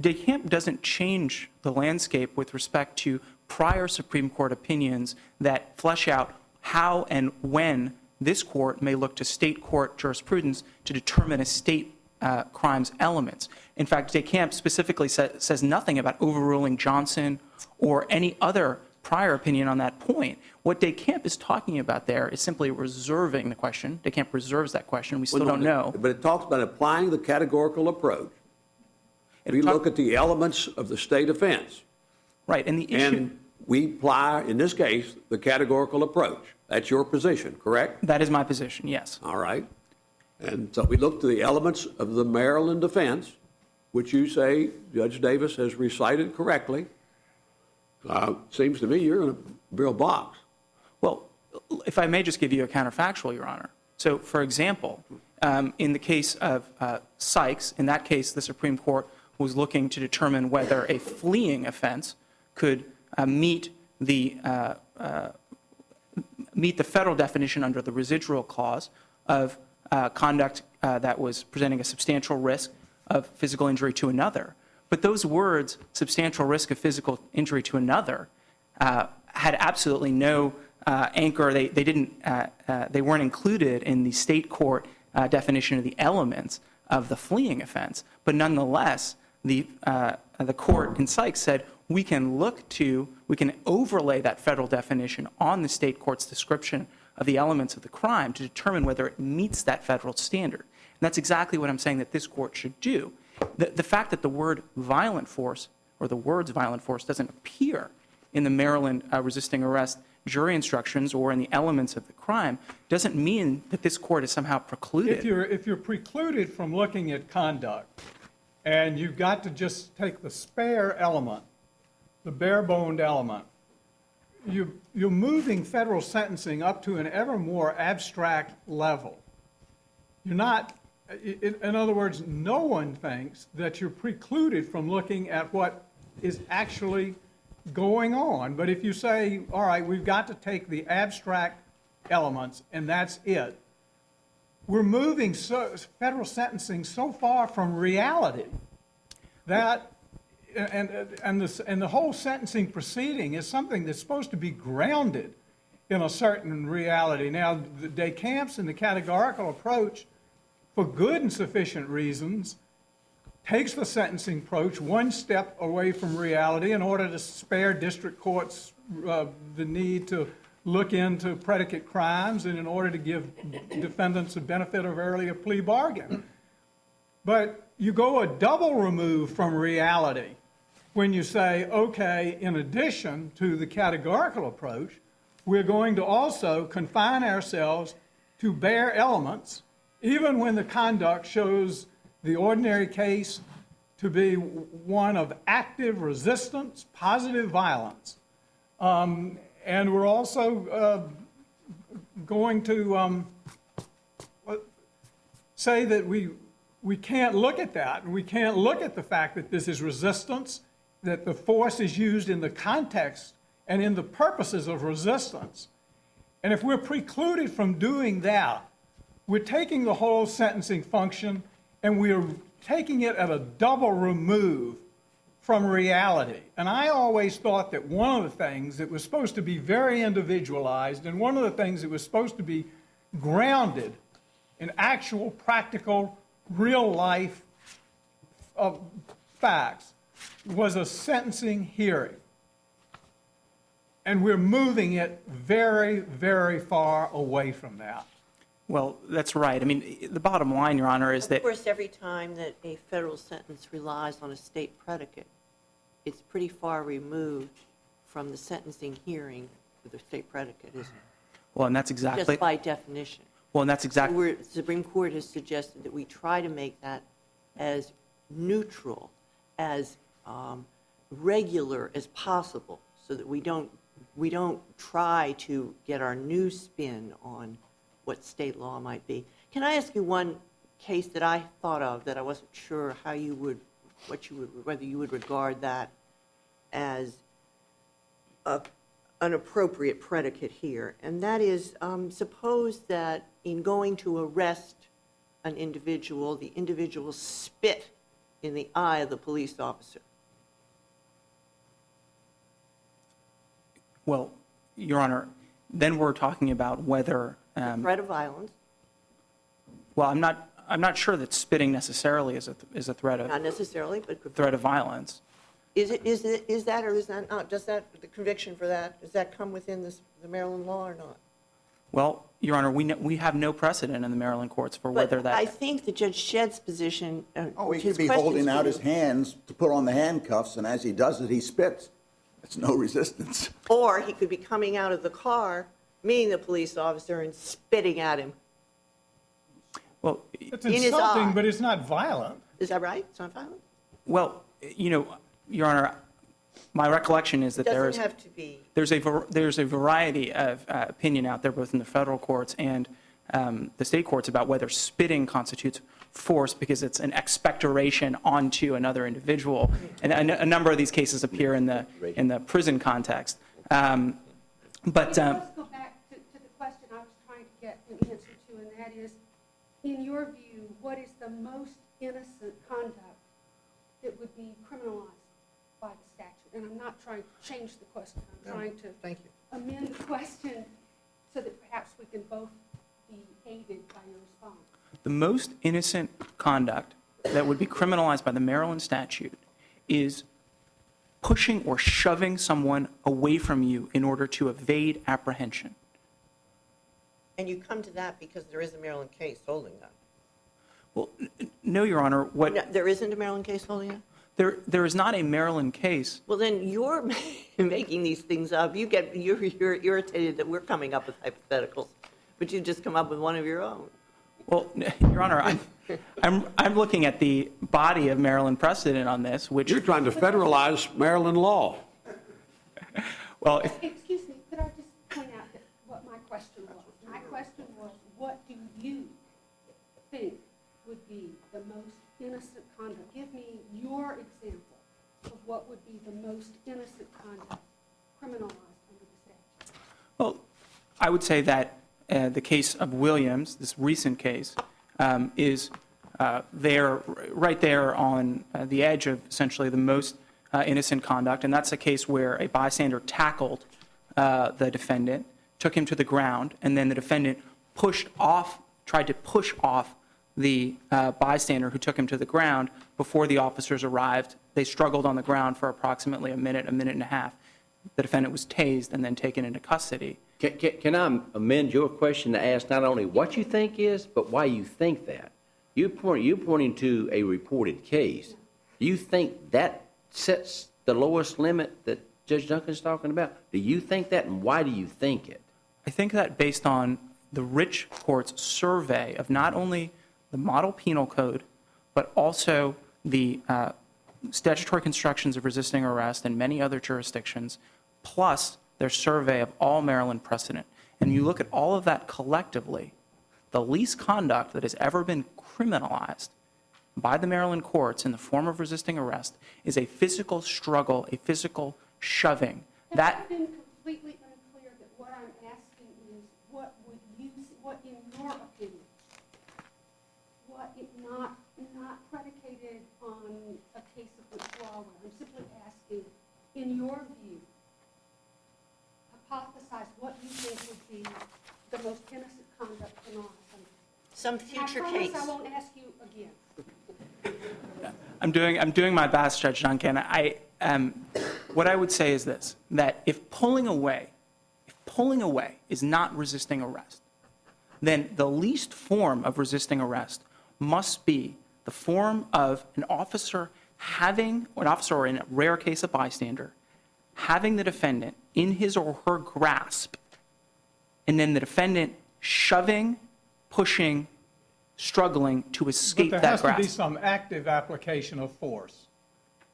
DeCamp doesn't change the landscape with respect to prior Supreme Court opinions that flesh out how and when this court may look to state court jurisprudence to determine a state crime's elements. In fact, DeCamp specifically says nothing about overruling Johnson or any other prior opinion on that point. What DeCamp is talking about there is simply reserving the question. DeCamp reserves that question. We still don't know. But it talks about applying the categorical approach. We look at the elements of the state offense. Right, and the issue... And we apply, in this case, the categorical approach. That's your position, correct? That is my position, yes. All right. And so we look to the elements of the Maryland offense, which you say Judge Davis has recited correctly. Seems to me you're in a real box. Well, if I may just give you a counterfactual, Your Honor. So, for example, in the case of Sykes, in that case, the Supreme Court was looking to determine whether a fleeing offense could meet the federal definition under the residual clause of conduct that was presenting a substantial risk of physical injury to another. But those words, substantial risk of physical injury to another, had absolutely no anchor. They weren't included in the state court definition of the elements of the fleeing offense. But nonetheless, the court in Sykes said we can overlay that federal definition on the state court's description of the elements of the crime to determine whether it meets that federal standard. And that's exactly what I'm saying that this court should do. The fact that the word violent force or the words violent force doesn't appear in the Maryland resisting arrest jury instructions or in the elements of the crime doesn't mean that this court is somehow precluded. If you're precluded from looking at conduct and you've got to just take the spare element, the bare-boned element. You're moving federal sentencing up to an ever more abstract level. You're not, in other words, no one thinks that you're precluded from looking at what is actually going on. But if you say, all right, we've got to take the abstract elements and that's it, we're moving federal sentencing so far from reality that, and the whole sentencing proceeding is something that's supposed to be grounded in a certain reality. Now, the Descamps and the categorical approach, for good and sufficient reasons, takes the sentencing approach one step away from reality in order to spare district courts the need to look into predicate crimes and in order to give defendants a benefit of earlier plea bargain. But you go a double remove from reality when you say, okay, in addition to the categorical approach, we're going to also confine ourselves to bare elements, even when the conduct shows the ordinary case to be one of active resistance, positive violence. And we're also going to say that we can't look at that, and we can't look at the fact that this is resistance, that the force is used in the context and in the purposes of resistance. And if we're precluded from doing that, we're taking the whole sentencing function and we're taking it at a double remove from reality. And I always thought that one of the things that was supposed to be very individualized and one of the things that was supposed to be grounded in actual, practical, real life facts was a sentencing hearing. And we're moving it very, very far away from that. Well, that's right. I mean, the bottom line, Your Honor, is that... Of course, every time that a federal sentence relies on a state predicate, it's pretty far removed from the sentencing hearing with the state predicate, isn't it? Well, and that's exactly... Just by definition. Well, and that's exactly... The Supreme Court has suggested that we try to make that as neutral, as regular as possible, so that we don't try to get our new spin on what state law might be. Can I ask you one case that I thought of that I wasn't sure how you would, whether you would regard that as an appropriate predicate here, and that is, suppose that in going to arrest an individual, the individual spit in the eye of the police officer. Well, Your Honor, then we're talking about whether... threat of violence. Well, I'm not sure that spitting necessarily is a threat of... Not necessarily, but... ...threat of violence. Is that or is that not? Does that, the conviction for that, does that come within the Maryland law or not? Well, Your Honor, we have no precedent in the Maryland courts for whether But that... I think that Judge Shedd's position... He could be holding out his hands to put on the handcuffs, and as he does it, he spits. It's no resistance. Or he could be coming out of the car, meeting the police officer and spitting at him. Well, It's in his insulting, eye. but it's not violent. Is that right? It's not violent? well, you know, Your Honor, my recollection is that there is... Doesn't have to be. There's a variety of opinion out there, both in the federal courts and the state courts, about whether spitting constitutes force because it's an expectoration onto another individual. And a number of these cases appear in the prison context. Let's go back to the question I was trying to get an answer to, and that is, in your view, what is the most innocent conduct that would be criminalized by the statute? And I'm not trying to change the question. I'm trying to amend the question so that perhaps we can both be aided by your response. The most innocent conduct that would be criminalized by the Maryland statute is pushing or shoving someone away from you in order to evade apprehension. And you come to that because there is a Maryland case holding that. Well, no, Your Honor. What No, there isn't a Maryland case holding it? there is not a Maryland case. Well, then you're making these things up. You're irritated that we're coming up with hypotheticals, but you just come up with one of your own. Well, Your Honor, I'm looking at the body of Maryland precedent on this, which... You're trying to federalize Maryland law. Well, Excuse me, could I just point out that what my question was? My question was, what do you think would be the most innocent conduct? Give me your example of what would be the most innocent conduct criminalized under the statute. well, I would say that the case of Williams, this recent case, is there, right there on the edge of essentially the most innocent conduct, and that's a case where a bystander tackled the defendant, took him to the ground, and then the defendant tried to push off the bystander who took him to the ground before the officers arrived. They struggled on the ground for approximately a minute and a half. The defendant was tased and then taken into custody. Can I amend your question to ask not only what you think is, but why you think that? You're pointing to a reported case. Do you think that sets the lowest limit that Judge Duncan's talking about? Do you think that, and why do you think it? I think that based on the Rich Court's survey of not only the model penal code, but also the statutory constructions of resisting arrest in many other jurisdictions, plus their survey of all Maryland precedent. And you look at all of that collectively, the least conduct that has ever been criminalized by the Maryland courts in the form of resisting arrest is a physical struggle, a physical shoving. That's been completely unclear that what I'm asking is what in your opinion, not predicated on a case of withdrawal, I'm simply asking, in your view, hypothesize what you think would be the most innocent conduct in all. Some future case. I won't ask you again. I'm doing my best, Judge Duncan. What I would say is this, that if pulling away is not resisting arrest, then the least form of resisting arrest must be the form of an officer or in a rare case a bystander, having the defendant in his or her grasp, and then the defendant shoving, pushing, struggling to escape that grasp. But there has to be some active application of force.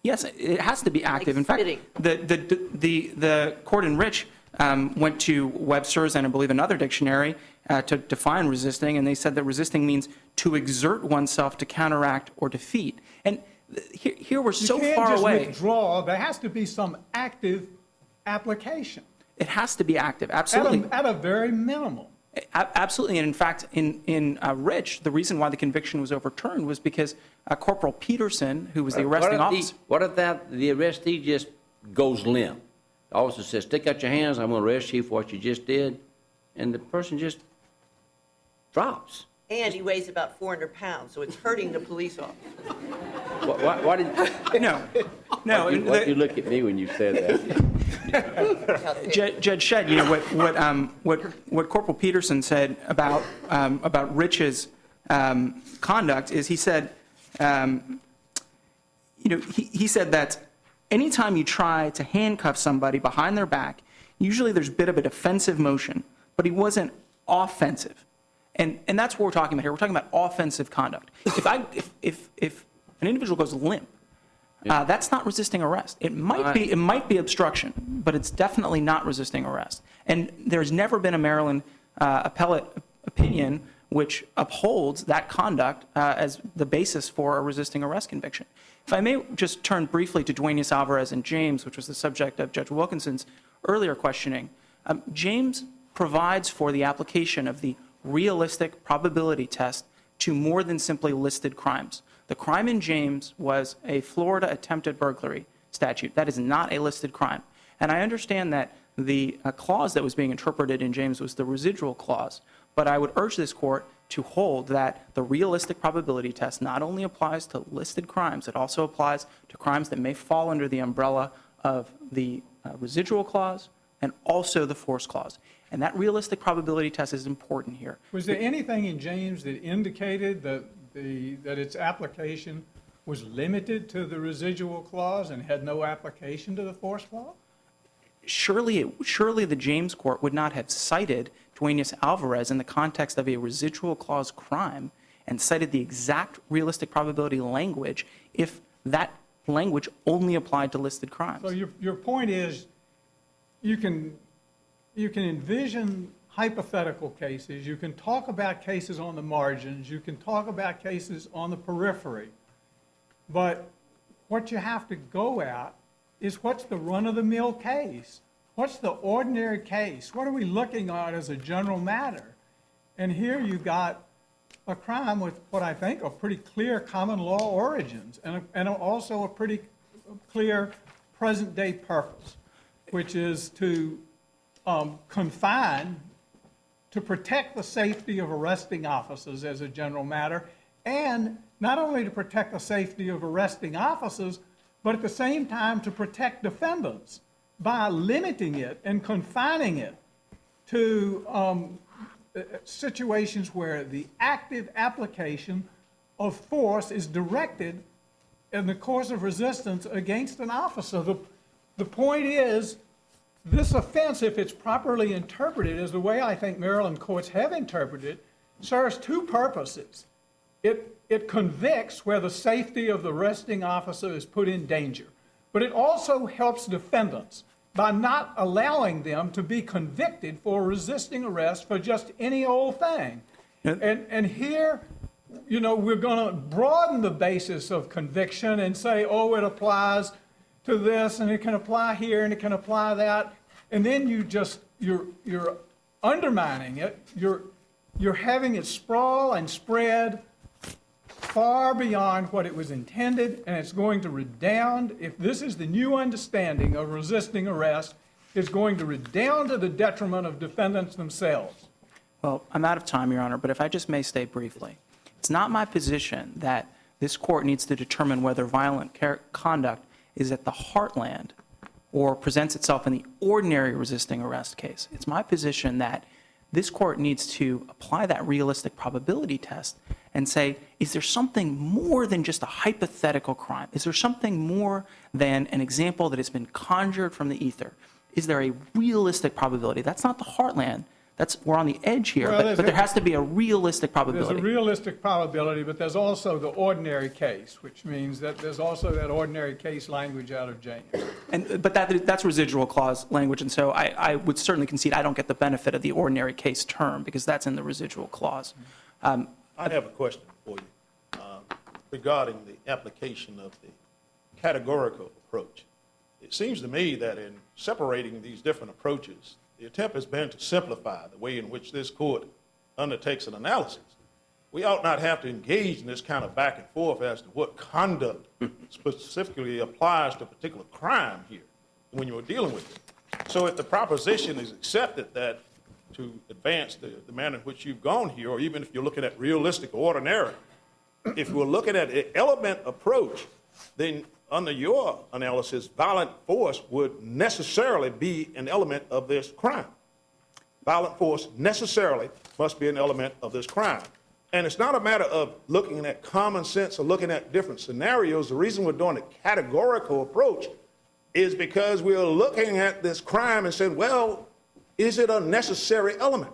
Yes, it has to be active. Like in fact, the court in Rich went to Webster's and I believe another dictionary to define resisting, and they said that resisting means to exert oneself to counteract or defeat. And here we're so far away. You can't just withdraw. There has to be some active application. It has to be active, absolutely. At a very minimum. Absolutely, and in fact, in Rich, the reason why the conviction was overturned was because Corporal Peterson, who was the arresting officer... What if the arrestee just goes limp? The officer says, stick out your hands, I'm going to arrest you for what you just did, and the person just drops. And he weighs about 400 pounds, so it's hurting the police officer. Why did... No. Why'd you look at me when you said that? Judge Shedd, you know, what Corporal Peterson said about Rich's conduct is he said, he said that anytime you try to handcuff somebody behind their back, usually there's a bit of a defensive motion, but he wasn't offensive. And that's what we're talking about here. We're talking about offensive conduct. If an individual goes limp, that's not resisting arrest. It might be obstruction, but it's definitely not resisting arrest. And there's never been a Maryland appellate opinion which upholds that conduct as the basis for a resisting arrest conviction. If I may just turn briefly to Duenas Alvarez and James, which was the subject of Judge Wilkinson's earlier questioning. James provides for the application of the realistic probability test to more than simply listed crimes. The crime in James was a Florida attempted burglary statute. That is not a listed crime. And I understand that the clause that was being interpreted in James was the residual clause, but I would urge this court to hold that the realistic probability test not only applies to listed crimes, it also applies to crimes that may fall under the umbrella of the residual clause and also the force clause. And that realistic probability test is important here. Was there anything in James that indicated that its application was limited to the residual clause and had no application to the force clause? Surely the James court would not have cited Duenas Alvarez in the context of a residual clause crime and cited the exact realistic probability language if that language only applied to listed crimes. So your point is, you can envision hypothetical cases, you can talk about cases on the margins, you can talk about cases on the periphery, but what you have to go at is what's the run-of-the-mill case? What's the ordinary case? What are we looking at as a general matter? And here you've got a crime with what I think are pretty clear common law origins and also a pretty clear present-day purpose, which is to confine, to protect the safety of arresting officers as a general matter, and not only to protect the safety of arresting officers, but at the same time to protect defendants by limiting it and confining it to situations where the active application of force is directed in the course of resistance against an officer. The point is, this offense, if it's properly interpreted, as the way I think Maryland courts have interpreted it, serves two purposes. It convicts where the safety of the arresting officer is put in danger, but it also helps defendants by not allowing them to be convicted for resisting arrest for just any old thing. And here, you know, we're going to broaden the basis of conviction and say, oh, it applies to this, and it can apply here, and it can apply that, and then you're undermining it. You're having it sprawl and spread far beyond what it was intended, and it's going to redound, if this is the new understanding of resisting arrest, it's going to redound to the detriment of defendants themselves. Well, I'm out of time, Your Honor, but if I just may state briefly, it's not my position that this court needs to determine whether violent conduct is at the heartland or presents itself in the ordinary resisting arrest case. It's my position that this court needs to apply that realistic probability test and say, is there something more than just a hypothetical crime? Is there something more than an example that has been conjured from the ether? Is there a realistic probability? That's not the heartland. We're on the edge here, Well, but there has to be a realistic probability. There's a realistic probability, but there's also the ordinary case, which means that there's also that ordinary case language out of James. But that's residual clause language, and so I would certainly concede I don't get the benefit of the ordinary case term because that's in the residual clause. I have a question for you regarding the application of the categorical approach. It seems to me that in separating these different approaches, the attempt has been to simplify the way in which this court undertakes an analysis. We ought not have to engage in this kind of back and forth as to what conduct specifically applies to a particular crime here when you're dealing with it. So if the proposition is accepted that to advance the manner in which you've gone here, or even if you're looking at realistic or ordinary, if we're looking at an element approach, then under your analysis, violent force would necessarily be an element of this crime. Violent force necessarily must be an element of this crime. And it's not a matter of looking at common sense or looking at different scenarios. The reason we're doing a categorical approach is because we're looking at this crime and saying, well, is it a necessary element?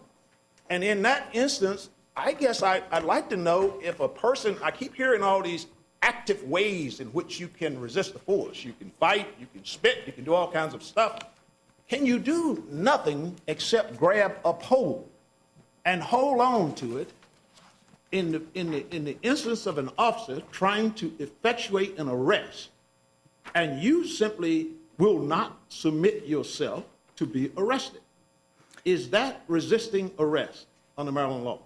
And in that instance, I guess I'd like to know if a person, I keep hearing all these active ways in which you can resist the force. You can fight, you can spit, you can do all kinds of stuff. Can you do nothing except grab a pole and hold on to it in the instance of an officer trying to effectuate an arrest, and you simply will not submit yourself to be arrested? Is that resisting arrest under Maryland law?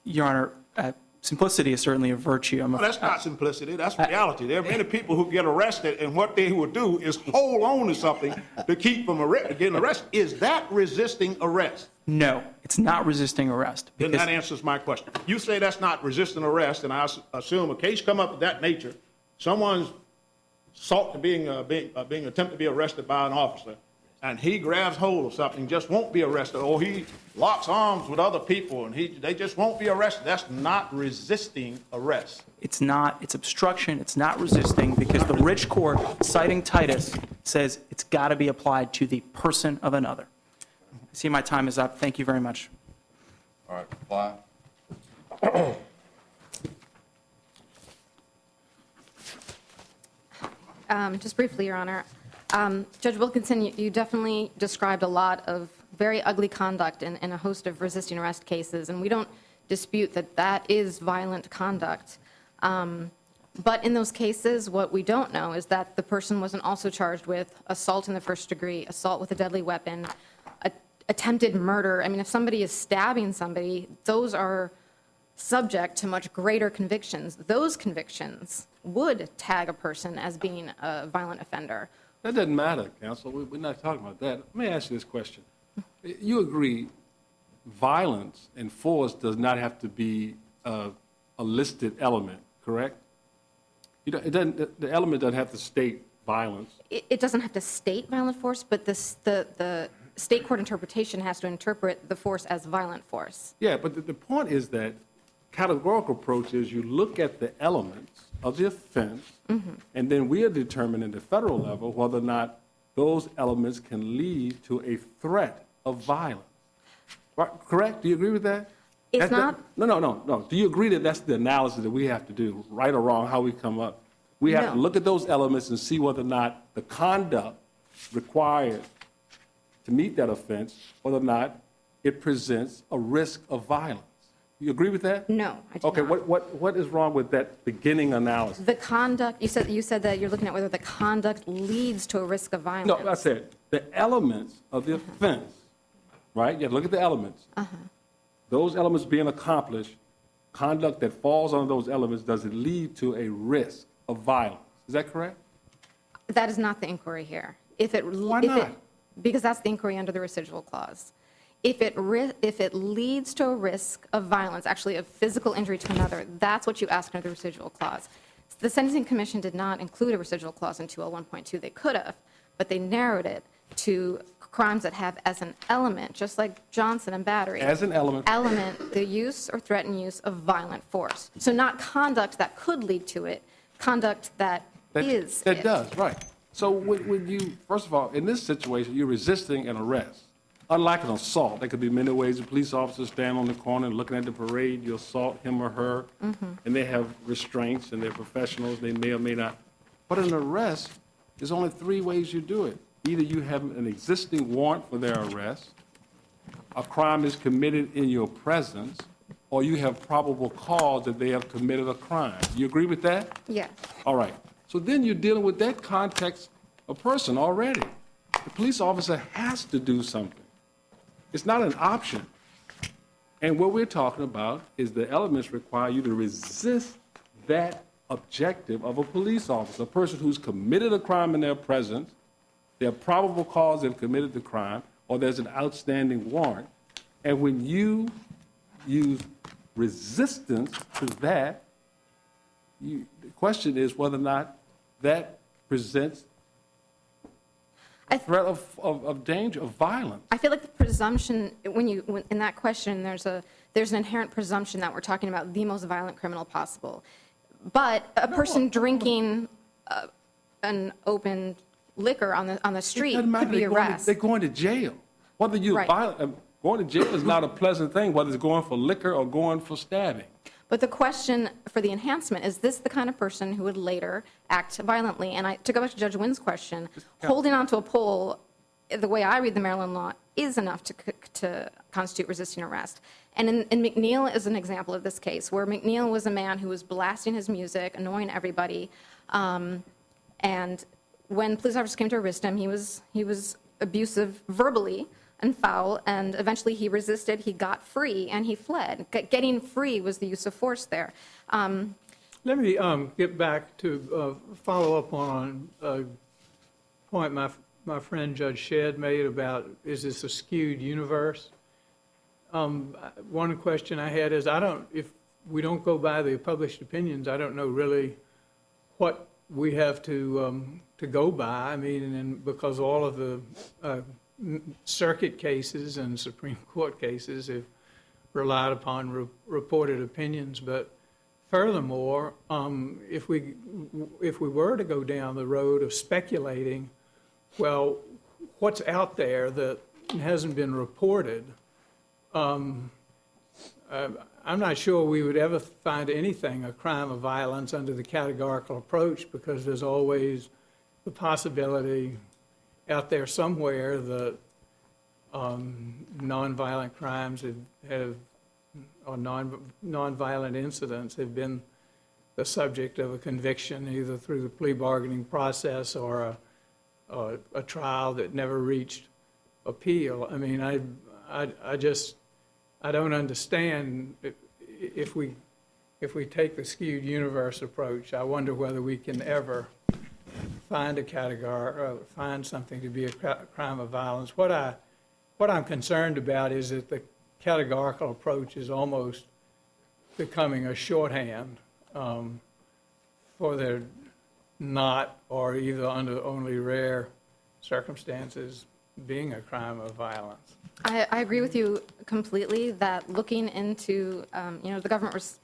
Your Honor, simplicity is certainly a virtue. No, that's not simplicity. That's reality. There are many people who get arrested, and what they will do is hold on to something to keep from getting arrested. Is that resisting arrest? No, it's not resisting arrest. Then that answers my question. You say that's not resisting arrest, and I assume a case come up of that nature, someone's sought to being attempted to be arrested by an officer, and he grabs hold of something, just won't be arrested, or he locks arms with other people, and they just won't be arrested. That's not resisting arrest. It's not. It's obstruction. It's not resisting because the Rich Court, citing Titus, says it's got to be applied to the person of another. I see my time is up. Thank you very much. All right, reply. Just briefly, Your Honor. Judge Wilkinson, you definitely described a lot of very ugly conduct in a host of resisting arrest cases, and we don't dispute that that is violent conduct. But in those cases, what we don't know is that the person wasn't also charged with assault in the first degree, assault with a deadly weapon, attempted murder. I mean, if somebody is stabbing somebody, those are subject to much greater convictions. Those convictions would tag a person as being a violent offender. That doesn't matter, counsel. We're not talking about that. Let me ask you this question. You agree violence and force does not have to be a listed element, correct? The element doesn't have to state violence. It doesn't have to state violent force, but the state court interpretation has to interpret the force as violent force. Yeah, but the point is that categorical approach is you look at the elements of the offense, and then we are determining at the federal level whether or not those elements can lead to a threat of violence. Right, correct? Do you agree with that? It's not. No. Do you agree that that's the analysis that we have to do, right or wrong, how we come up? We have to look at those elements and see whether or not the conduct required to meet that offense, whether or not it presents a risk of violence. You agree with that? No, I do Okay, not. what is wrong with that beginning analysis? The conduct, you said that you're looking at whether the conduct leads to a risk of violence. No, I said the elements of the offense, right? You have to look at the elements. Those elements being accomplished, conduct that falls under those elements, does it lead to a risk of violence? Is that correct? That is not the inquiry here. Why not? Because that's the inquiry under the residual clause. If it leads to a risk of violence, actually of physical injury to another, that's what you ask under the residual clause. The Sentencing Commission did not include a residual clause in 2L1.2. They could have, but they narrowed it to crimes that have as an element, just like Johnson and battery. As an element. The use or threatened use of violent force. So not conduct that could lead to it, conduct that is That it. does, right. So when you, first of all, in this situation, you're resisting an arrest. Unlike an assault, there could be many ways. A police officer stand on the corner and looking at the parade, you assault him or her, and they have restraints and they're professionals, they may or may not. But an arrest, there's only three ways you do it. Either you have an existing warrant for their arrest, a crime is committed in your presence, or you have probable cause that they have committed a crime. You agree with that? Yes. All right. So then you're dealing with that context of person already. The police officer has to do something. It's not an option. And what we're talking about is the elements require you to resist that objective of a police officer, a person who's committed a crime in their presence, they have probable cause they've committed the crime, or there's an outstanding warrant. And when you use resistance to that, the question is whether or not that presents a threat of danger, of violence. I feel like the presumption, in that question, there's an inherent presumption that we're talking about the most violent criminal possible. But a person drinking an open liquor on the street could be arrested. They're going to jail. Whether you're violent, going to jail is not a pleasant thing, whether it's going for liquor or going for stabbing. But the question for the enhancement, is this the kind of person who would later act violently? And to go back to Judge Wynn's question, holding onto a pole, the way I read the Maryland law, is enough to constitute resisting arrest. And in McNeil is an example of this case, where McNeil was a man who was blasting his music, annoying everybody, and when police officers came to arrest him, he was abusive verbally and foul, and eventually he resisted, he got free, and he fled. Getting free was the use of force there. Let me get back to follow up on a point my friend Judge Shedd made about, is this a skewed universe? One question I had is, if we don't go by the published opinions, I don't know really what we have to go by. I mean, and because all of the circuit cases and Supreme Court cases have relied upon reported opinions. But furthermore, if we were to go down the road of speculating, well, what's out there that hasn't been reported, I'm not sure we would ever find anything a crime of violence under the categorical approach, because there's always the possibility out there somewhere that nonviolent crimes or nonviolent incidents have been the subject of a conviction either through the plea bargaining process or a trial that never reached appeal. I mean, I don't understand if we take the skewed universe approach. I wonder whether we can ever find a category, find something to be a crime of violence. What I'm concerned about is that the categorical approach is almost becoming a shorthand for their not, or either under only rare circumstances, being a crime of violence. I agree with you completely that looking into, the government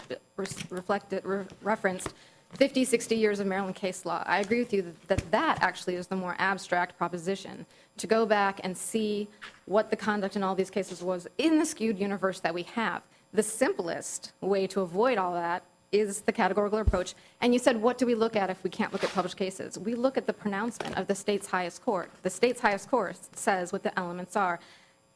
referenced 50, 60 years of Maryland case law. I agree with you that actually is the more abstract proposition, to go back and see what the conduct in all these cases was in the skewed universe that we have. The simplest way to avoid all that is the categorical approach. And you said, what do we look at if we can't look at published cases? We look at the pronouncement of the state's highest court. The state's highest court says what the elements are.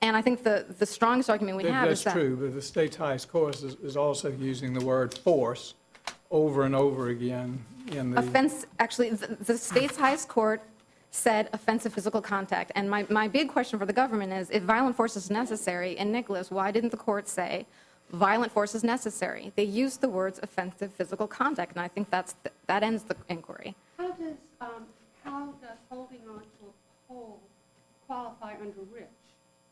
And I think the strongest argument we have is that... That's true, but the state's highest court is also using the word force over and over again in the... Offense, actually, the state's highest court said offensive physical contact. And my big question for the government is, if violent force is necessary in Nicholas, why didn't the court say violent force is necessary? They used the words offensive physical contact, and I think that ends the inquiry. How does holding on to a pole qualify under Rich,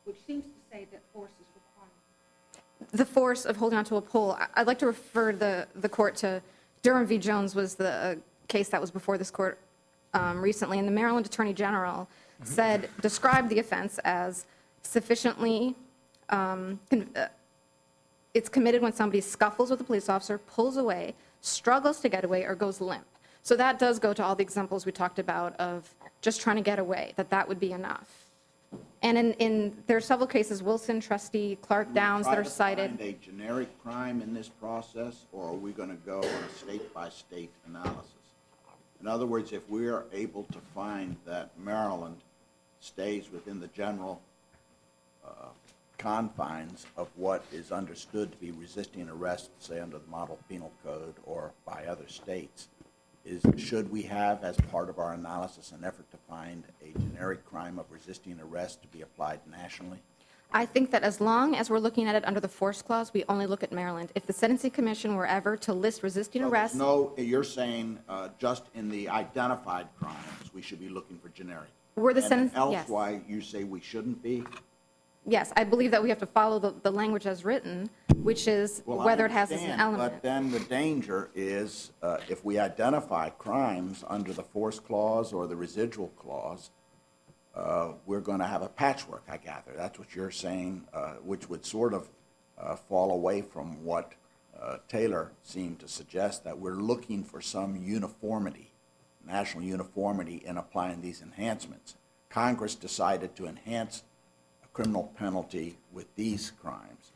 which seems to say that force is required? The force of holding onto a pole, I'd like to refer the court to Durham v. Jones was the case that was before this court recently, and the Maryland Attorney General described the offense as sufficiently, it's committed when somebody scuffles with a police officer, pulls away, struggles to get away, or goes limp. So that does go to all the examples we talked about of just trying to get away, that would be enough. And there are several cases, Wilson, Trustee, Clark, Downs, that are cited. Are we trying to find a generic crime in this process, or are we going to go on a state-by-state analysis? In other words, if we are able to find that Maryland stays within the general confines of what is understood to be resisting arrest, say under the Model Penal Code or by other states, should we have, as part of our analysis, an effort to find a generic crime of resisting arrest to be applied nationally? I think that as long as we're looking at it under the force clause, we only look at Maryland. If the Sentencing Commission were ever to list resisting arrest... No, you're saying just in the identified crimes, we should be looking for generic. Were the and sentence... else yes. why you say we shouldn't be? Yes, I believe that we have to follow the language as written, which is whether it has as an element. But then the danger is if we identify crimes under the force clause or the residual clause, we're going to have a patchwork, I gather. That's what you're saying, which would sort of fall away from what Taylor seemed to suggest, that we're looking for some uniformity, national uniformity in applying these enhancements. Congress decided to enhance criminal penalty with these crimes.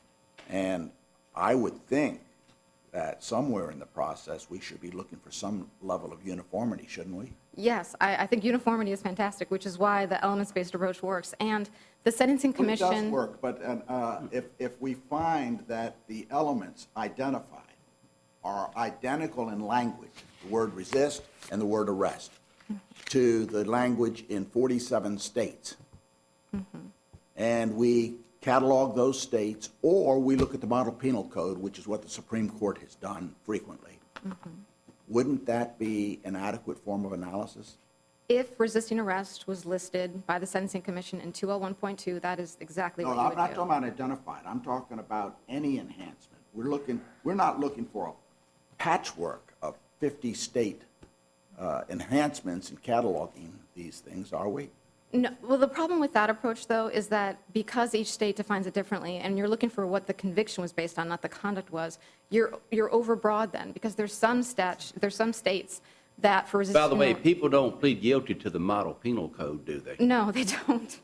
And I would think that somewhere in the process we should be looking for some level of uniformity, shouldn't we? Yes, I think uniformity is fantastic, which is why the elements-based approach works. And the Sentencing Commission... It does work, but if we find that the elements identified are identical in language, the word resist and the word arrest, to the language in 47 states, and we catalog those states, or we look at the Model Penal Code, which is what the Supreme Court has done frequently, wouldn't that be an adequate form of analysis? If resisting arrest was listed by the Sentencing Commission in 201.2, that is exactly what you would do. No, I'm not talking about identified. I'm talking about any enhancement. We're not looking for a patchwork of 50 state enhancements and cataloging these things, are we? No, well, the problem with that approach, though, is that because each state defines it differently, and you're looking for what the conviction was based on, not the conduct was, you're overbroad then, because there's some states that for resisting... By the way, people don't plead guilty to the Model Penal Code, do they? No, they don't.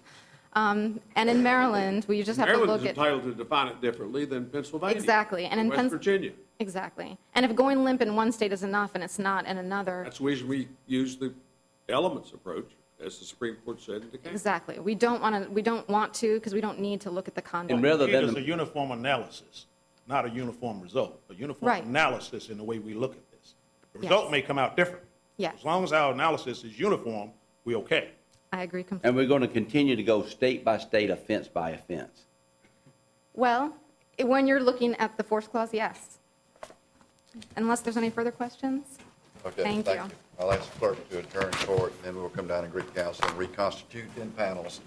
And in Maryland, we just have to look Maryland's at... entitled to define it differently than Pennsylvania. Exactly. And in West Virginia. Exactly. And if going limp in one state is enough and it's not in another... That's the reason we use the elements approach, as the Supreme Court said in the case. Exactly. We don't want to, because we don't need to look at the conduct. And rather It than is the- a uniform analysis, not a uniform result. A uniform Right. analysis in the way we look at this. The Yes. result may come out different. Yes. As long as our analysis is uniform, we're okay. I agree completely. And we're going to continue to go state by state, offense by offense. Well, when you're looking at the force clause, yes. Unless there's any further questions? Okay, Thank you. I'll ask the clerk to adjourn court, and then we'll come down and greet counsel and reconstitute in panels.